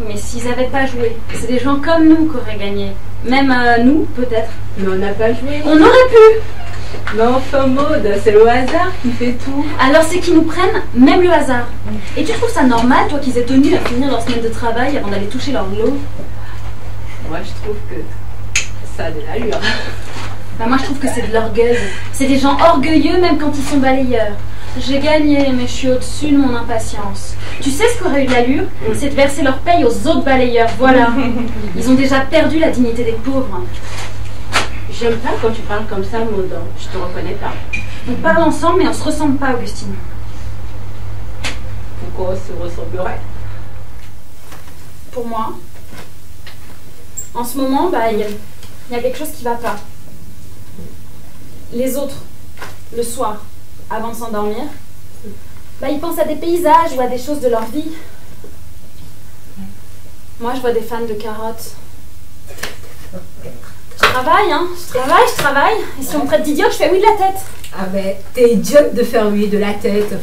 Mais s'ils n'avaient pas joué, c'est des gens comme nous qui auraient gagné. Même nous, peut-être. Mais on n'a pas joué. On aurait pu. Mais enfin, Maud, c'est le hasard qui fait tout. Alors c'est qu'ils nous prennent même le hasard. Et tu trouves ça normal, toi, qu'ils aient tenu à finir leur semaine de travail avant d'aller toucher leur lot? Moi, je trouve que ça a de l'allure. Bah, moi, je trouve que c'est de l'orgueil. C'est des gens orgueilleux même quand ils sont balayeurs. J'ai gagné, mais je suis au-dessus de mon impatience. Tu sais ce qu'aurait eu de l'allure? C'est de verser leur paye aux autres balayeurs, voilà. Ils ont déjà perdu la dignité des pauvres. J'aime pas quand tu parles comme ça, Maud. Je te reconnais pas. On parle ensemble, mais on se ressemble pas, Augustine. Pourquoi on se ressemblerait? Pour moi, en ce moment, bah, il y a quelque chose qui va pas. Les autres, le soir, avant de s'endormir, bah, ils pensent à des paysages ou à des choses de leur vie. Moi, je vois des fans de carottes. Je travaille, hein. Je travaille. Et si on me traite d'idiote, je fais oui de la tête. Ah ben, t'es idiote de faire oui de la tête.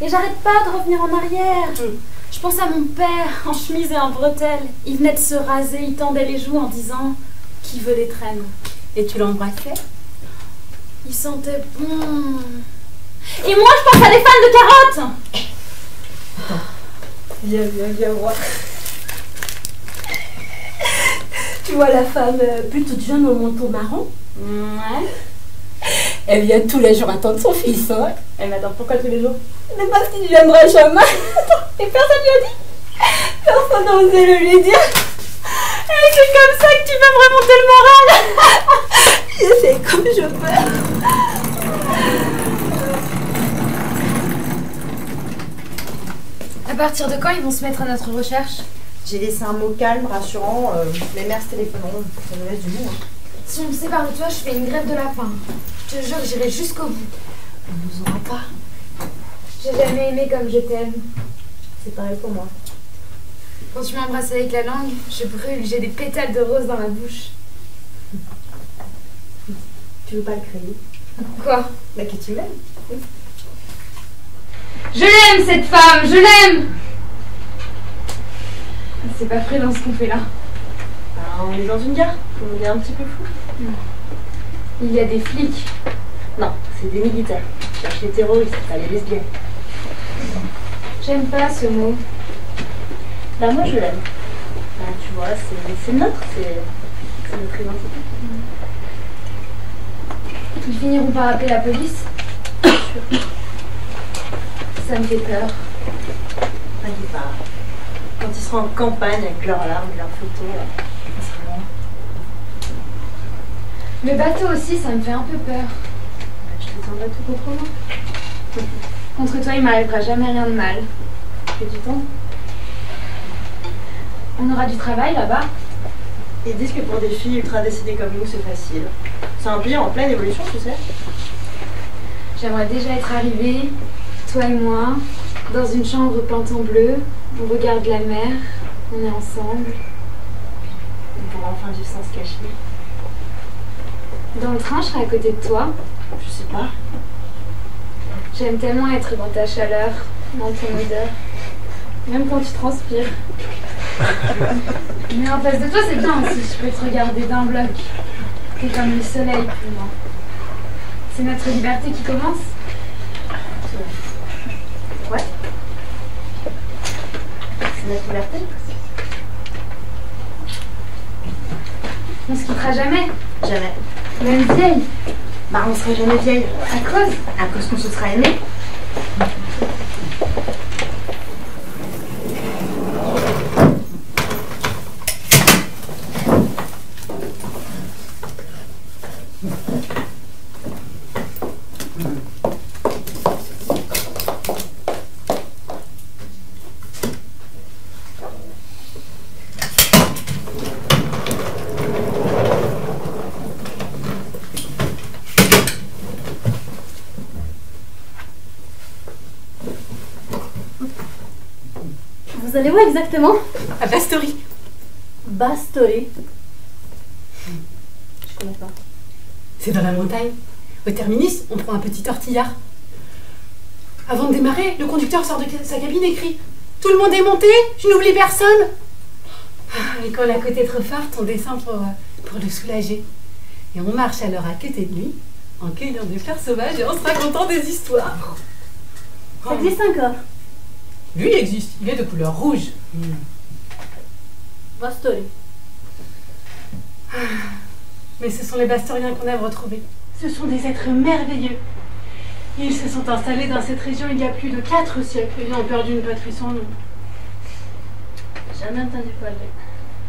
Et j'arrête pas de revenir en arrière. Je pense à mon père, en chemise et en bretelles. Il venait de se raser, il tendait les joues en disant « Qui veut des traînes ?» Et tu l'embrassais? Il sentait bon. Et moi, je pense à des fans de carottes. Attends. Viens voir. Tu vois la femme plutôt jeune au manteau marron? Ouais. Elle vient tous les jours attendre son fils, hein? Elle m'attend pourquoi tous les jours? Mais parce qu'il ne viendra jamais. Et personne ne lui a dit. Personne n'a osé le lui dire. Et c'est comme ça que tu vas me remonter le moral. Je fais comme je peux. À partir de quand ils vont se mettre à notre recherche? J'ai laissé un mot calme, rassurant. Les mères se téléphoneront. Ça nous laisse du mot. Hein. Si on me sépare de toi, je fais une grève de la faim. Je te jure, j'irai jusqu'au bout. On nous aura pas. J'ai jamais aimé comme je t'aime. C'est pareil pour moi. Quand tu m'embrasses avec la langue, je brûle, j'ai des pétales de rose dans la bouche. Tu veux pas le créer? Quoi? Bah que tu m'aimes. Je l'aime cette femme, je l'aime! C'est pas frais dans ce qu'on fait là. Alors, on est dans une gare, on est un petit peu fou. Il y a des flics. Non, c'est des militaires. Ils cherchent les terroristes, pas les lesbiennes. J'aime pas ce mot. Bah moi je l'aime. Bah, tu vois, c'est notre, c'est notre identité. Ils finiront par appeler la police. Ça me fait peur. T'inquiète pas. Quand ils seront en campagne avec leurs larmes et leurs photos, on sera loin. Le bateau aussi, ça me fait un peu peur. Je te tiendrai tout contre moi. Contre toi, il m'arrivera jamais rien de mal. Fais du temps. On aura du travail là-bas. Ils disent que pour des filles ultra décidées comme nous, c'est facile. C'est un pays en pleine évolution, tu sais. J'aimerais déjà être arrivée, toi et moi, dans une chambre plante en bleu. On regarde la mer, On est ensemble. On pourra enfin vivre sans se cacher. Dans le train, je serai à côté de toi. Je sais pas. J'aime tellement être dans ta chaleur, dans ton odeur. Même quand tu transpires. Mais en face de toi, c'est bien aussi. Je peux te regarder d'un bloc. T'es comme le soleil pour moi. C'est notre liberté qui commence. Ouais. C'est notre liberté. On se quittera jamais. Jamais. Même vieille. Bah on sera jamais vieille. À cause. À cause qu'on se sera aimé. Vous allez où exactement? À Bastory. Bastory. Je connais pas. C'est dans la montagne. Au terminus, on prend un petit tortillard. Avant de démarrer, le conducteur sort de sa cabine et crie « Tout le monde est monté, je n'oublie personne !» Et quand la côte est trop forte, on descend pour le soulager. Et on marche alors à côté de lui, en cueillant des fleurs sauvages et en se racontant des histoires. Ça existe encore? Lui, il existe. Il est de couleur rouge. Bastory. Mais ce sont les Bastoriens qu'on aime retrouver. Ce sont des êtres merveilleux. Ils se sont installés dans cette région il y a plus de 4 siècles et ont perdu une patrie sans nom. Jamais entendu parler.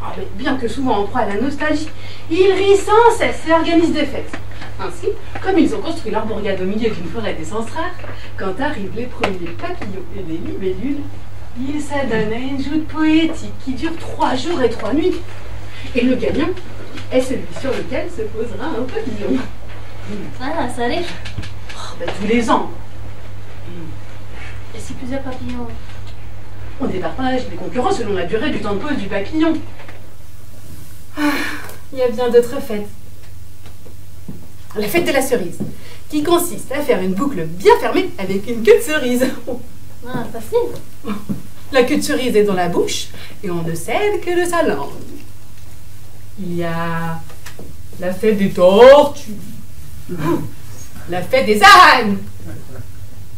Ah, mais bien que souvent en proie à la nostalgie, ils rient sans cesse et organisent des fêtes. Ainsi, comme ils ont construit leur bourgade au milieu d'une forêt d'essences rares, quand arrivent les premiers papillons et les libellules, ils s'adonnent à une joute poétique qui dure 3 jours et 3 nuits. Et le gagnant est celui sur lequel se posera un papillon. Ah, ça arrive. Oh, ben, tous les ans. Et si plusieurs papillons? On départage les concurrents selon la durée du temps de pause du papillon. Il y a bien d'autres fêtes. La fête de la cerise, qui consiste à faire une boucle bien fermée avec une queue de cerise. Ah, facile. La queue de cerise est dans la bouche et on ne cède que de sa langue. Il y a la fête des tortues, la fête des ânes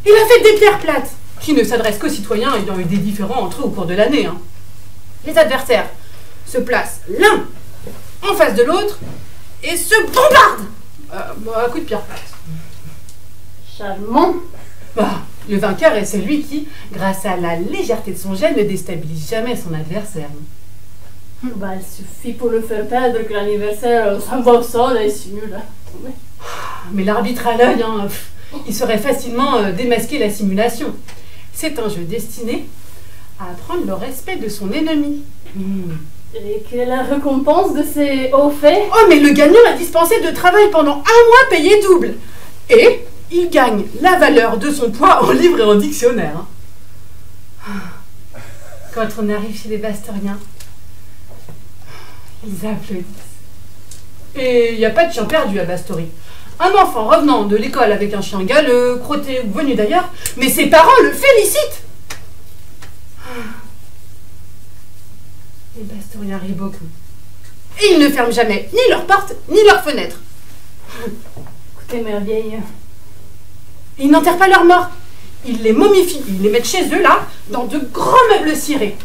et la fête des pierres plates, qui ne s'adresse qu'aux citoyens ayant eu des différends entre eux au cours de l'année. Hein. Les adversaires se placent l'un en face de l'autre et se bombardent à coup de pierre plate. Charmant. Bah, le vainqueur est celui qui, grâce à la légèreté de son jet, ne déstabilise jamais son adversaire. Bah, il suffit pour le faire perdre que l'anniversaire s'en va au sol et c'est nul. Mais l'arbitre à l'œil, hein, il saurait facilement démasquer la simulation. C'est un jeu destiné à apprendre le respect de son ennemi. Et quelle est la récompense de ces hauts faits? Oh, mais le gagnant est dispensé de travail pendant 1 mois payé double. Et il gagne la valeur de son poids en livres et en dictionnaire. Quand on arrive chez les Bastoriens, ils applaudissent. Et il n'y a pas de chien perdu à Bastory. Un enfant revenant de l'école avec un chien galeux, crotté ou venu d'ailleurs, mais ses parents le félicitent. Les Bastoriens rient beaucoup. Et ils ne ferment jamais ni leurs portes, ni leurs fenêtres. Écoutez, mère vieille. Ils n'enterrent pas leurs morts. Ils les momifient, ils les mettent chez eux, là, dans de grands meubles cirés.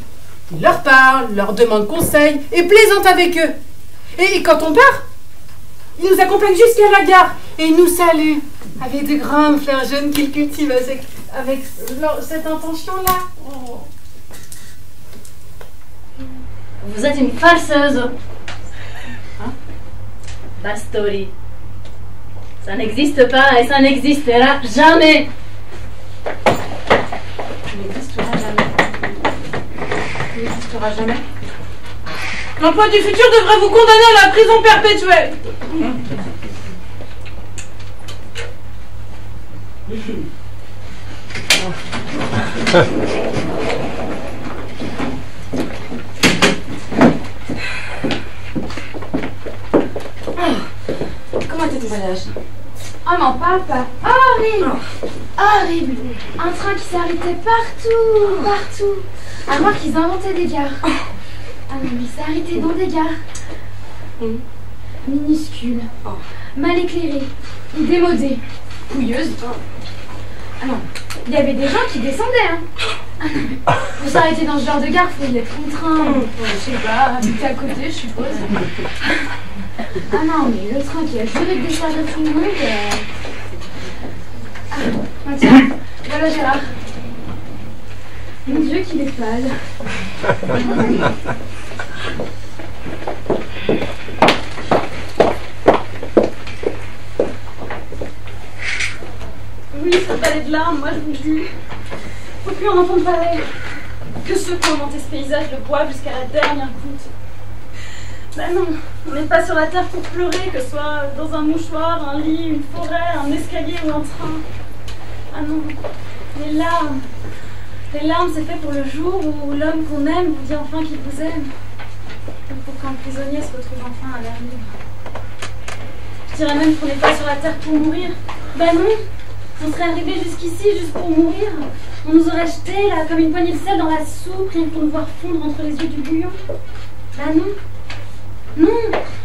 Ils leur parlent, leur demandent conseil et plaisantent avec eux. Et quand on part, ils nous accompagnent jusqu'à la gare et ils nous saluent avec de grandes fleurs jaunes qu'ils cultivent avec cette intention-là. Oh. Vous êtes une farceuse. Hein? Bastory. Ça n'existe pas et ça n'existera jamais. Ça n'existera jamais. Ça n'existera jamais. L'emploi du futur devrait vous condamner à la prison perpétuelle. emballage. Oh, m'en parle pas. Horrible. Horrible. Un train qui s'arrêtait partout, partout. À voir qu'ils inventaient des gares. Ah non, mais ça arrêtait dans des gares. Minuscules. Mal éclairées. Démodées. Pouilleuses. Ah non, il y avait des gens qui descendaient, hein. Ah non, mais pour s'arrêter dans ce genre de gare, faut y être contraint. Je sais pas, habiter à côté, je suppose. Ah non, mais le train qui a juré de desservir tout le monde... Ah, tiens, voilà Gérard. Mon Dieu, qu'il est pâle. Oui, cette vallée de larmes, moi je vous le dis. Faut plus en entendre parler. Que ceux qui ont inventé ce paysage le boivent jusqu'à la dernière goutte. Ben non, on n'est pas sur la terre pour pleurer, que ce soit dans un mouchoir, un lit, une forêt, un escalier ou un train. Ah non, les larmes. Les larmes, c'est fait pour le jour où l'homme qu'on aime vous dit enfin qu'il vous aime. Et pour qu'un prisonnier se retrouve enfin à l'air libre. Je dirais même qu'on n'est pas sur la terre pour mourir. Ben non, on serait arrivé jusqu'ici juste pour mourir. On nous aurait jetés là comme une poignée de sel dans la soupe, rien que pour nous voir fondre entre les yeux du bouillon. Ben non. Non,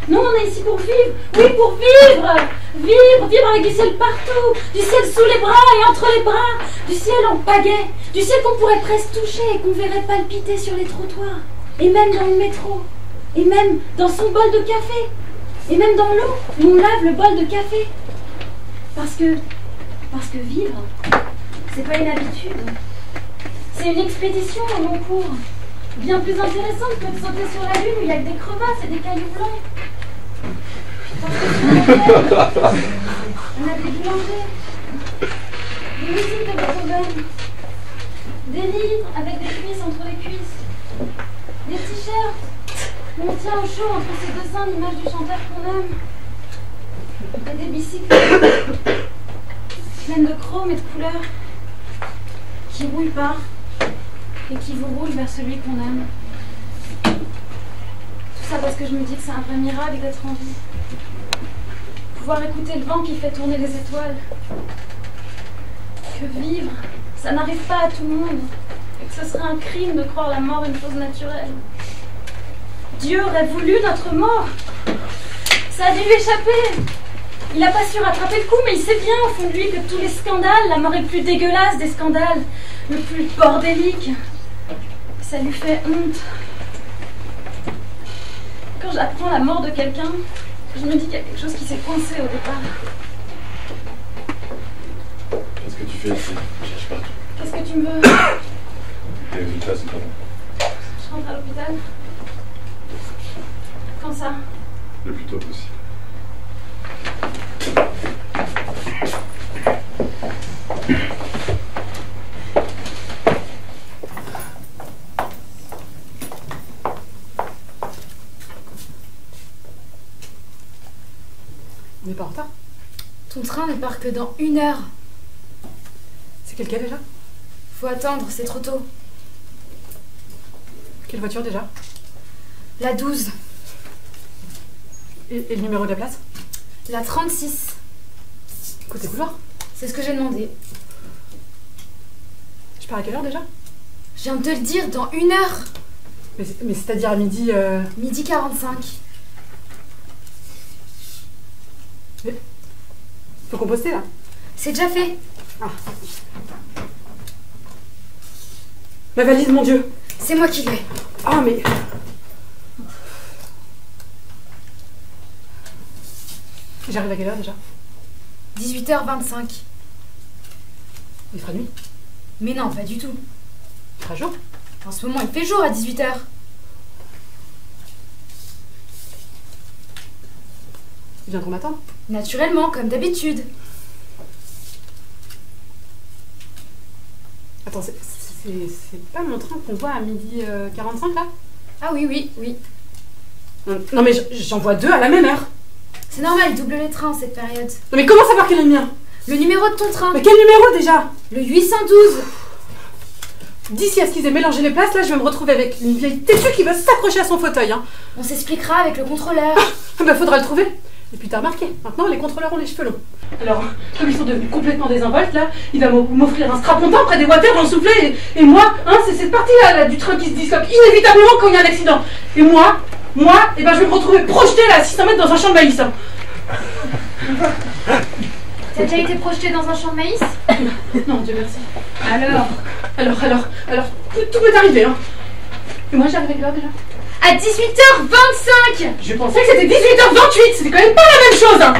non, on est ici pour vivre. Oui, pour vivre. Vivre avec du ciel partout, du ciel sous les bras et entre les bras, du ciel en pagaie, du ciel qu'on pourrait presque toucher et qu'on verrait palpiter sur les trottoirs, et même dans le métro, et même dans son bol de café, et même dans l'eau où on lave le bol de café. Parce que vivre, c'est pas une habitude, c'est une expédition au long cours. Bien plus intéressante que de sauter sur la lune où il y a que des crevasses et des cailloux blancs. Parce que sur la terre, on a des boulangers, des usines de Beethoven, des livres avec des cuisses entre les cuisses, des t-shirts où on tient au chaud entre ses deux seins l'image du chanteur qu'on aime, et des bicyclettes pleines de chrome et de couleurs qui roulent pas et qui vous roule vers celui qu'on aime. Tout ça parce que je me dis que c'est un vrai miracle d'être en vie. Pouvoir écouter le vent qui fait tourner les étoiles. Que vivre, ça n'arrive pas à tout le monde. Et que ce serait un crime de croire la mort une chose naturelle. Dieu aurait voulu notre mort. Ça a dû lui échapper. Il n'a pas su rattraper le coup, mais il sait bien au fond de lui que tous les scandales, la mort est plus dégueulasse des scandales, le plus bordélique. Ça lui fait honte. Quand j'apprends la mort de quelqu'un, je me dis qu'il y a quelque chose qui s'est coincé au départ. Qu'est-ce que tu fais ici? Je cherche partout. Qu'est-ce que tu me veux? Tes résultats, c'est pas bon. Je rentre à l'hôpital. Quand ça? Le plus tôt possible. On n'est pas en retard? Ton train ne part que dans 1 heure. C'est quel cas déjà? Faut attendre, c'est trop tôt. Quelle voiture déjà? La 12. Et le numéro de la place? La 36. Côté couloir? C'est ce que j'ai demandé. Je pars à quelle heure déjà? Je viens de te le dire, dans 1 heure. Mais c'est-à-dire à midi... Midi 45. Mais... Faut composter là? C'est déjà fait. Ah. Ma valise, mon Dieu! C'est moi qui l'ai. Ah mais... J'arrive à quelle heure déjà? 18h25. Il fera nuit? Mais non, pas du tout. Il fera jour? En ce moment, il fait jour à 18h. Ils viendront m'attendre? Naturellement, comme d'habitude. Attends, c'est pas mon train qu'on voit à midi 45 là? Ah oui, oui, oui. Non mais j'en vois 2 à la même heure. C'est normal, il double les trains en cette période. Non mais comment savoir quel est le mien? Le numéro de ton train. Mais quel numéro déjà? Le 812. D'ici à ce qu'ils aient mélangé les places, là je vais me retrouver avec une vieille têtue qui va s'accrocher à son fauteuil. Hein. On s'expliquera avec le contrôleur. Bah faudra le trouver. Et puis t'as remarqué, maintenant les contrôleurs ont les cheveux longs. Alors, comme ils sont devenus complètement désinvoltes, là, il va m'offrir un strapontin près des water dans le soufflet, et moi, hein, c'est cette partie-là du train qui se disloque inévitablement quand il y a un accident. Et moi, eh ben, je vais me retrouver projeté là, à 600 mètres dans un champ de maïs. Hein. T'as déjà été projeté dans un champ de maïs? Non, Dieu merci. Alors, tout m'est arrivé, hein. Et moi, j'arrive à quelle heure déjà? à 18h25. Je pensais que c'était 18h28, c'était quand même pas la même chose, hein.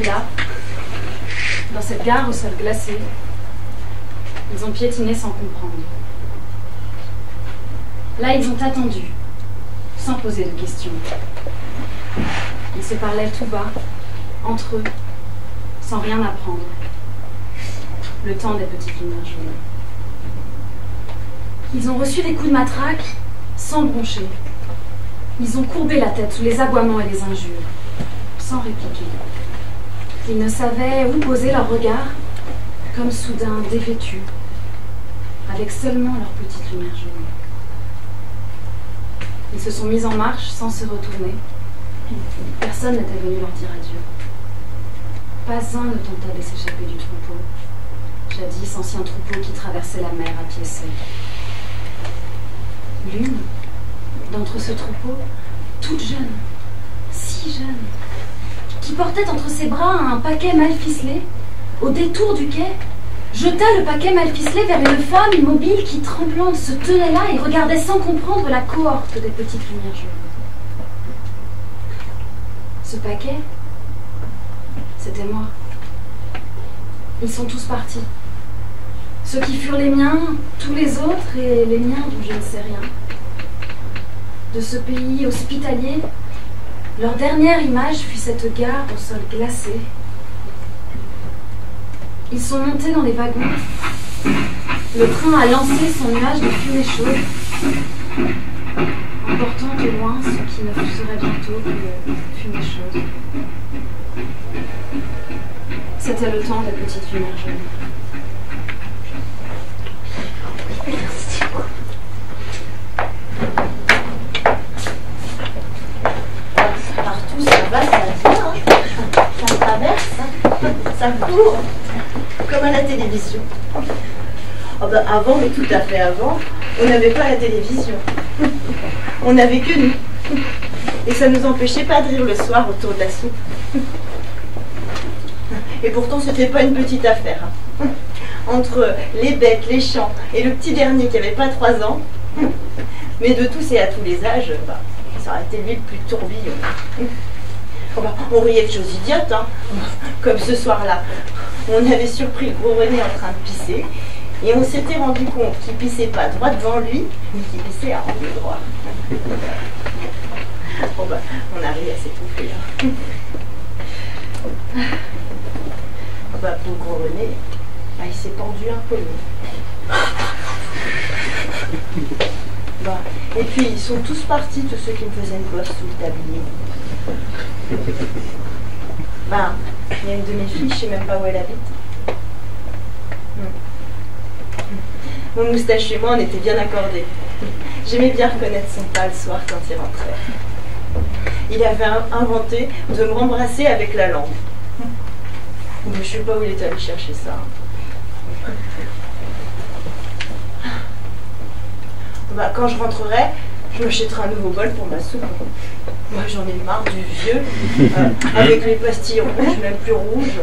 Là, dans cette gare au sol glacé, ils ont piétiné sans comprendre. Là, ils ont attendu, sans poser de questions. Ils se parlaient tout bas, entre eux, sans rien apprendre. Le temps des petites lumières jaunes. Ils ont reçu des coups de matraque, sans broncher. Ils ont courbé la tête sous les aboiements et les injures, sans répliquer. Ils ne savaient où poser leur regard, comme soudain dévêtus, avec seulement leur petite lumière jaune. Ils se sont mis en marche sans se retourner. Personne n'était venu leur dire adieu. Pas un ne tenta de s'échapper du troupeau, jadis ancien troupeau qui traversait la mer à pied sec. L'une d'entre ce troupeau, toute jeune, si jeune, qui portait entre ses bras un paquet mal ficelé, au détour du quai, jeta le paquet mal ficelé vers une femme immobile qui, tremblante, se tenait là et regardait sans comprendre la cohorte des petites lumières jaunes. Ce paquet, c'était moi. Ils sont tous partis. Ceux qui furent les miens, tous les autres et les miens dont je ne sais rien. De ce pays hospitalier, leur dernière image fut cette gare au sol glacé. Ils sont montés dans les wagons. Le train a lancé son nuage de fumée chaude, emportant au loin ce qui ne serait bientôt que fumée chaude. C'était le temps des petites lumières jaunes. Partout ça va, ça vient, hein. Ça traverse, hein. Ça court, comme à la télévision. Oh ben avant, mais tout à fait avant, on n'avait pas la télévision. On n'avait que nous. Et ça ne nous empêchait pas de rire le soir autour de la soupe. Et pourtant, c'était pas une petite affaire. Hein. Entre les bêtes, les champs et le petit dernier qui n'avait pas 3 ans, mais de tous et à tous les âges, bah, ça aurait été lui le plus tourbillon. Oh bah, on riait de choses idiotes, hein. Comme ce soir-là. On avait surpris le gros René en train de pisser, et on s'était rendu compte qu'il pissait pas droit devant lui, mais qu'il pissait à angle droit. Oh bah, on arrive à s'étouffer. Hein. Oh bah, pour le gros René, bah, il s'est pendu un peu. Bah, et puis ils sont tous partis, tous ceux qui me faisaient une bosse sous le tablier. Bah, il y a une de mes filles, je sais même pas où elle habite. Mon moustache et moi, on était bien accordés. J'aimais bien reconnaître son pas le soir quand il rentrait. Il avait inventé de me rembrasser avec la langue. Mais je sais pas où il est allé chercher ça. Bah, quand je rentrerai, je m'achèterai un nouveau bol pour ma soupe. Moi, j'en ai marre du vieux, avec les pastilles rouges, même plus rouges.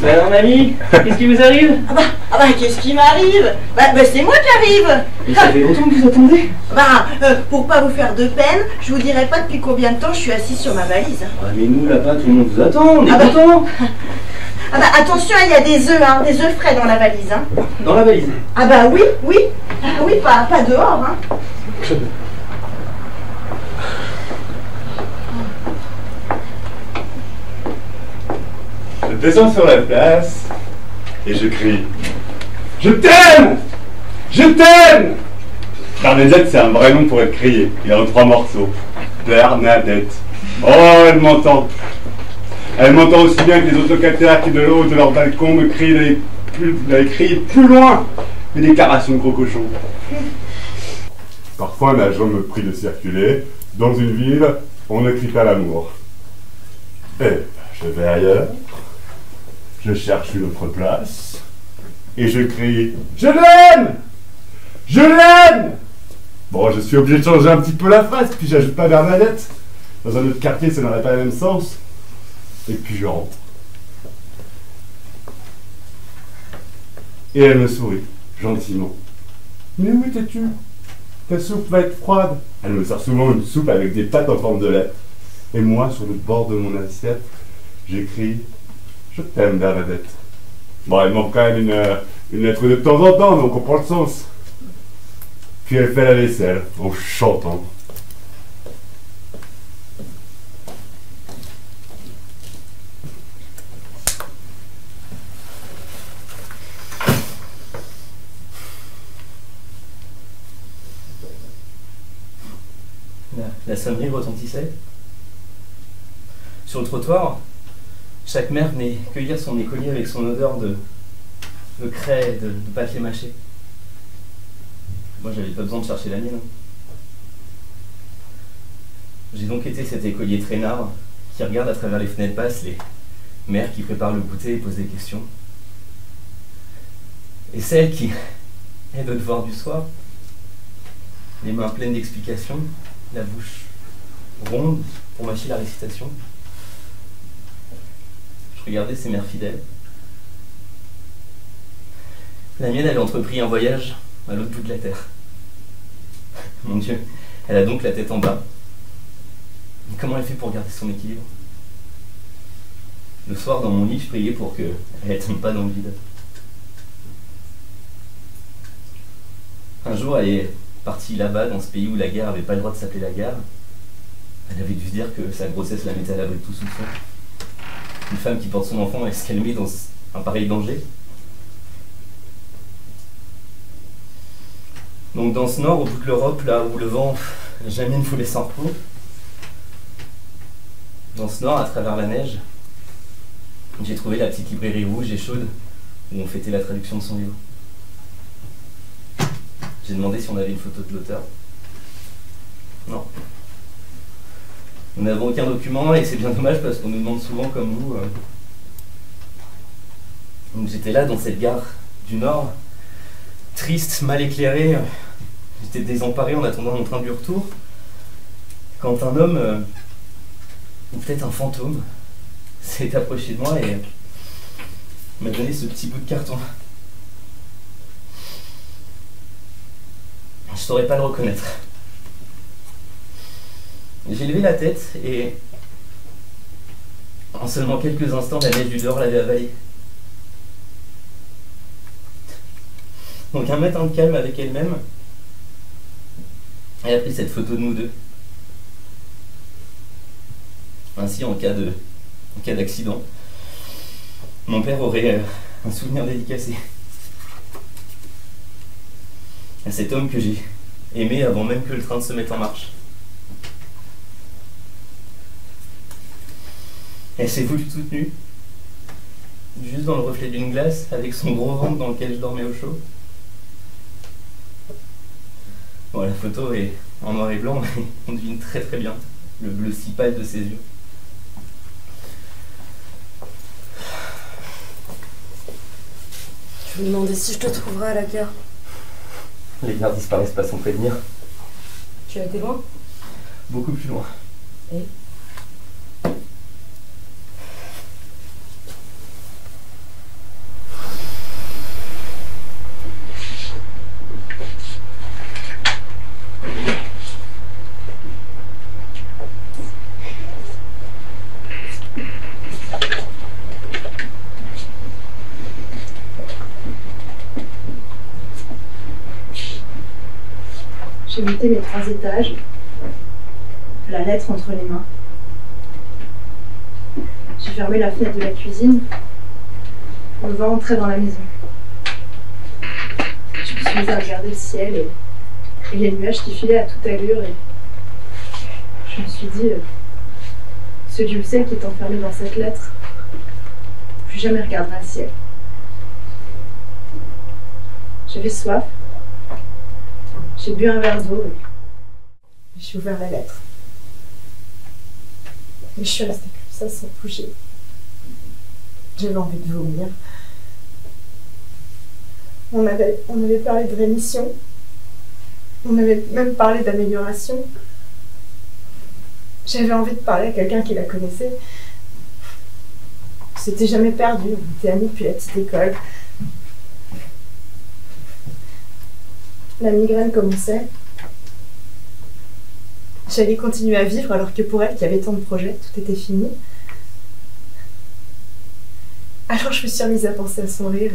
Alors, mamie, qu'est-ce qui vous arrive? Ah bah, qu'est-ce qui m'arrive? Bah, c'est moi qui arrive. Mais ça fait longtemps que vous attendez. Bah, pour pas vous faire de peine, je vous dirai pas depuis combien de temps je suis assise sur ma valise. Ah, mais nous, là-bas, tout le monde vous attend, on est bah, contents. Ah bah, attention, il y a des œufs, hein, des œufs frais dans la valise. Hein. Dans la valise? Ah bah oui, oui. Ah oui, pas dehors, hein. Je descends sur la place et je crie: Je t'aime! Je t'aime! Bernadette, c'est un vrai nom pour être crié. Il est en 3 morceaux. Bernadette. Oh, elle m'entend. Elle m'entend aussi bien que les autres locataires qui, de l'eau de leur balcon, me crient d'aller crier plus loin. Des déclarations de gros cochons. Parfois, un agent me prie de circuler. Dans une ville, on ne crie pas l'amour. Et je vais ailleurs. Je cherche une autre place. Et je crie « Je l'aime ! Je l'aime !» Bon, je suis obligé de changer un petit peu la phrase, puis j'ajoute pas Bernadette. Dans un autre quartier, ça n'aurait pas le même sens. Et puis je rentre. Et elle me sourit, gentiment. « Mais où étais-tu? Ta soupe va être froide. » Elle me sert souvent une soupe avec des pâtes en forme de lettre. Et moi, sur le bord de mon assiette, j'écris « Je t'aime, Bernadette. » Bon, elle manque quand même une lettre de temps en temps, mais on comprend le sens. Puis elle fait la vaisselle, en chantant. La sonnerie retentissait. Sur le trottoir, chaque mère venait cueillir son écolier avec son odeur de craie, de papier mâché. Moi, j'avais pas besoin de chercher la mienne. J'ai donc été cet écolier traînard qui regarde à travers les fenêtres basses les mères qui préparent le goûter et posent des questions. Et celle qui est de devoir du soir, les mains pleines d'explications, la bouche ronde pour mâcher la récitation. Je regardais ces mères fidèles. La mienne avait entrepris un voyage à l'autre bout de la terre. Mon Dieu, elle a donc la tête en bas. Mais comment elle fait pour garder son équilibre? Le soir, dans mon lit, je priais pour qu'elle ne tombe pas dans le vide. Un jour, elle est partie là-bas, dans ce pays où la gare n'avait pas le droit de s'appeler la gare. Elle avait dû se dire que sa grossesse la mettait à l'abri de tout soupçon. Une femme qui porte son enfant, est-ce qu'elle met dans un pareil danger? Donc dans ce nord, au bout de l'Europe, là où le vent jamais ne voulait sans repos, dans ce nord, à travers la neige, j'ai trouvé la petite librairie rouge et chaude où on fêtait la traduction de son livre. J'ai demandé si on avait une photo de l'auteur. Non. Nous n'avons aucun document et c'est bien dommage parce qu'on nous demande souvent comme vous. Donc j'étais là dans cette gare du Nord, triste, mal éclairée. J'étais désemparé en attendant mon train du retour. Quand un homme, ou peut-être un fantôme, s'est approché de moi et m'a donné ce petit bout de carton. Je ne saurais pas le reconnaître. J'ai levé la tête et en seulement quelques instants, la neige du dehors l'avait avalée. Donc un matin de calme avec elle-même, elle a pris cette photo de nous deux. Ainsi, en cas d'accident, mon père aurait un souvenir dédicacé à cet homme que j'ai aimé avant même que le train se mette en marche. Elle s'est voulue toute nue, juste dans le reflet d'une glace, avec son gros ventre dans lequel je dormais au chaud. Bon, la photo est en noir et blanc, mais on devine très très bien le bleu si pâle de ses yeux. Je me demandais si je te trouverais à la gare. Les gares disparaissent pas sans prévenir. Tu as été loin? Beaucoup plus loin. Et J'ai monté mes 3 étages, la lettre entre les mains. J'ai fermé la fenêtre de la cuisine. On va entrer dans la maison. Je me suis mise à regarder le ciel et et les nuages qui filaient à toute allure. Et je me suis dit, ce Dieu sait qui est enfermé dans cette lettre, plus jamais regardera le ciel. J'avais soif, j'ai bu un verre d'eau et j'ai ouvert la lettre. Et je suis restée comme ça sans bouger. J'avais envie de vomir. On avait parlé de rémission. On avait même parlé d'amélioration. J'avais envie de parler à quelqu'un qui la connaissait. C'était jamais perdu. On était amis depuis la petite école. La migraine commençait. J'allais continuer à vivre alors que pour elle, qui avait tant de projets, tout était fini. Alors je me suis remise à penser à son rire.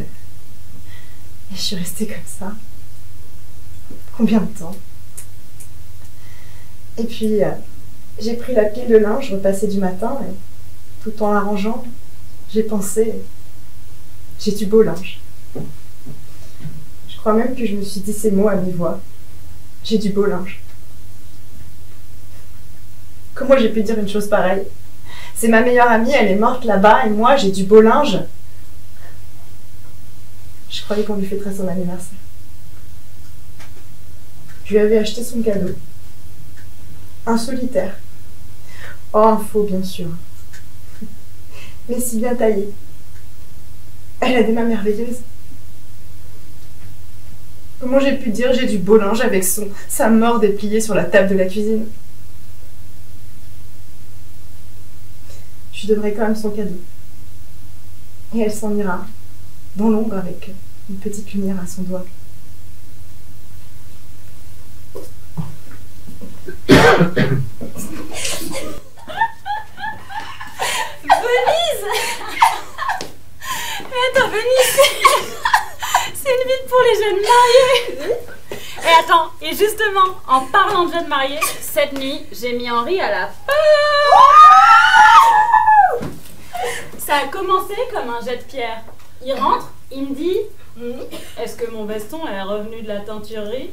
Et je suis restée comme ça. Combien de temps? Et puis, j'ai pris la pile de linge repassée du matin et tout en l'arrangeant, j'ai pensé, j'ai du beau linge. Je crois même que je me suis dit ces mots à mi-voix. J'ai du beau linge. Comment j'ai pu dire une chose pareille? C'est ma meilleure amie, elle est morte là-bas et moi j'ai du beau linge. Je croyais qu'on lui fêterait son anniversaire. Je lui avais acheté son cadeau. Un solitaire. Oh, un faux, bien sûr. Mais si bien taillé. Elle a des mains merveilleuses. Comment j'ai pu dire j'ai du beau linge avec sa mort dépliée sur la table de la cuisine? Je lui donnerai quand même son cadeau. Et elle s'en ira, dans l'ombre avec une petite lumière à son doigt. Venise. Mais attends, Venise, c'est une ville pour les jeunes mariés. Et attends, et justement, en parlant de jeunes mariés, cette nuit, j'ai mis Henri à la fin. Ça a commencé comme un jet de pierre. Il rentre, il me dit est-ce que mon veston est revenu de la teinturerie?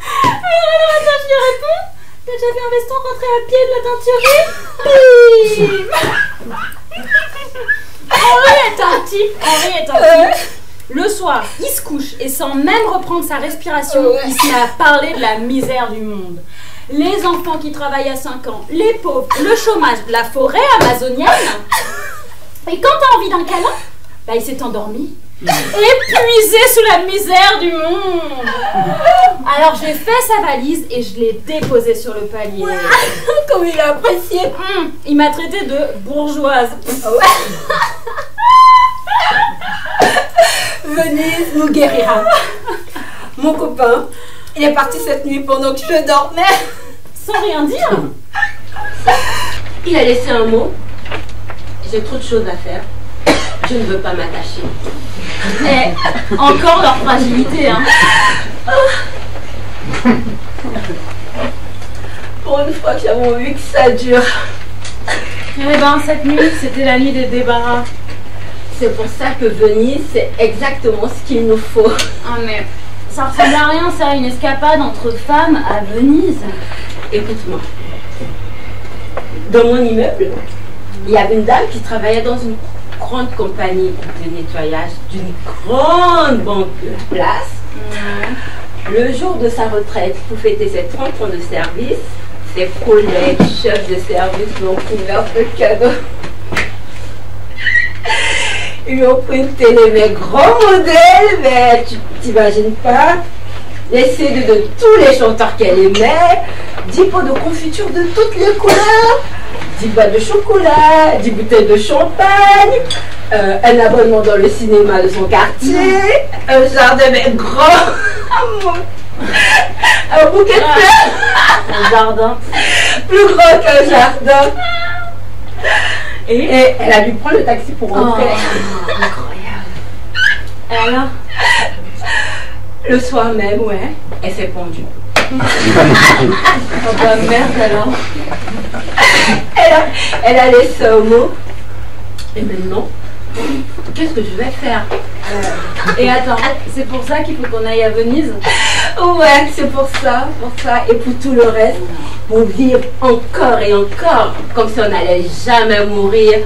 Alors je lui réponds t'as déjà vu un veston rentrer à pied de la teinturerie? Henri est un type. Le soir, il se couche et sans même reprendre sa respiration, il se met à parler de la misère du monde. Les enfants qui travaillent à 5 ans, les pauvres, le chômage, la forêt amazonienne. Et quand t'as envie d'un câlin, bah il s'est endormi, épuisé sous la misère du monde. Alors j'ai fait sa valise et je l'ai déposée sur le palier. Comme il a apprécié. Il m'a traité de bourgeoise. Venise nous guérira. Mon copain, il est parti cette nuit pendant que je dormais. Sans rien dire. Il a laissé un mot. J'ai trop de choses à faire. Je ne veux pas m'attacher. Et encore leur fragilité, hein. Pour une fois que j'avais vu que ça dure. Eh ben, cette nuit, c'était la nuit des débarras. C'est pour ça que Venise, c'est exactement ce qu'il nous faut. Ah mais ça ressemble à rien, ça, une escapade entre femmes à Venise. Écoute-moi. Dans mon immeuble, il y avait une dame qui travaillait dans une grande compagnie de nettoyage d'une grande banque place. Le jour de sa retraite, pour fêter ses 30 ans de service, ses collègues chefs de service lui ont ouvert ce cadeau. Ils lui ont pris une télé, mais grand modèle, mais tu t'imagines pas. Les CD de tous les chanteurs qu'elle aimait, 10 pots de confiture de toutes les couleurs, 10 boîtes de chocolat, 10 bouteilles de champagne, un abonnement dans le cinéma de son quartier, un jardin mais grand, un bouquet de fleurs, un jardin plus grand qu'un jardin. Et elle a dû prendre le taxi pour rentrer. Oh, incroyable. Et alors? Le soir même, ouais, elle s'est pendue. Oh bah merde alors. Elle a laissé un mot. Et maintenant, Qu'est-ce que je vais faire? Et attends, c'est pour ça qu'il faut qu'on aille à Venise? Ouais, c'est pour ça, et pour tout le reste, pour vivre encore et encore, comme si on n'allait jamais mourir,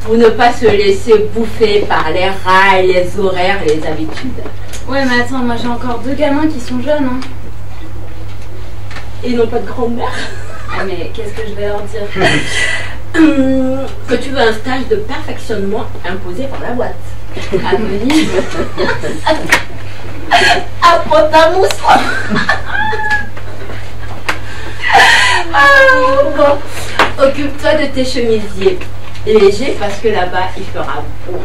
pour ne pas se laisser bouffer par les rails, les horaires, les habitudes. Ouais, mais attends, moi j'ai encore 2 gamins qui sont jeunes, hein. Ils n'ont pas de grand-mère. Ah, mais qu'est-ce que je vais leur dire? Que tu veux un stage de perfectionnement imposé par la boîte. À Venise? À Pont-à-Mousse. Bon, occupe-toi de tes chemisiers légers parce que là-bas il fera beau.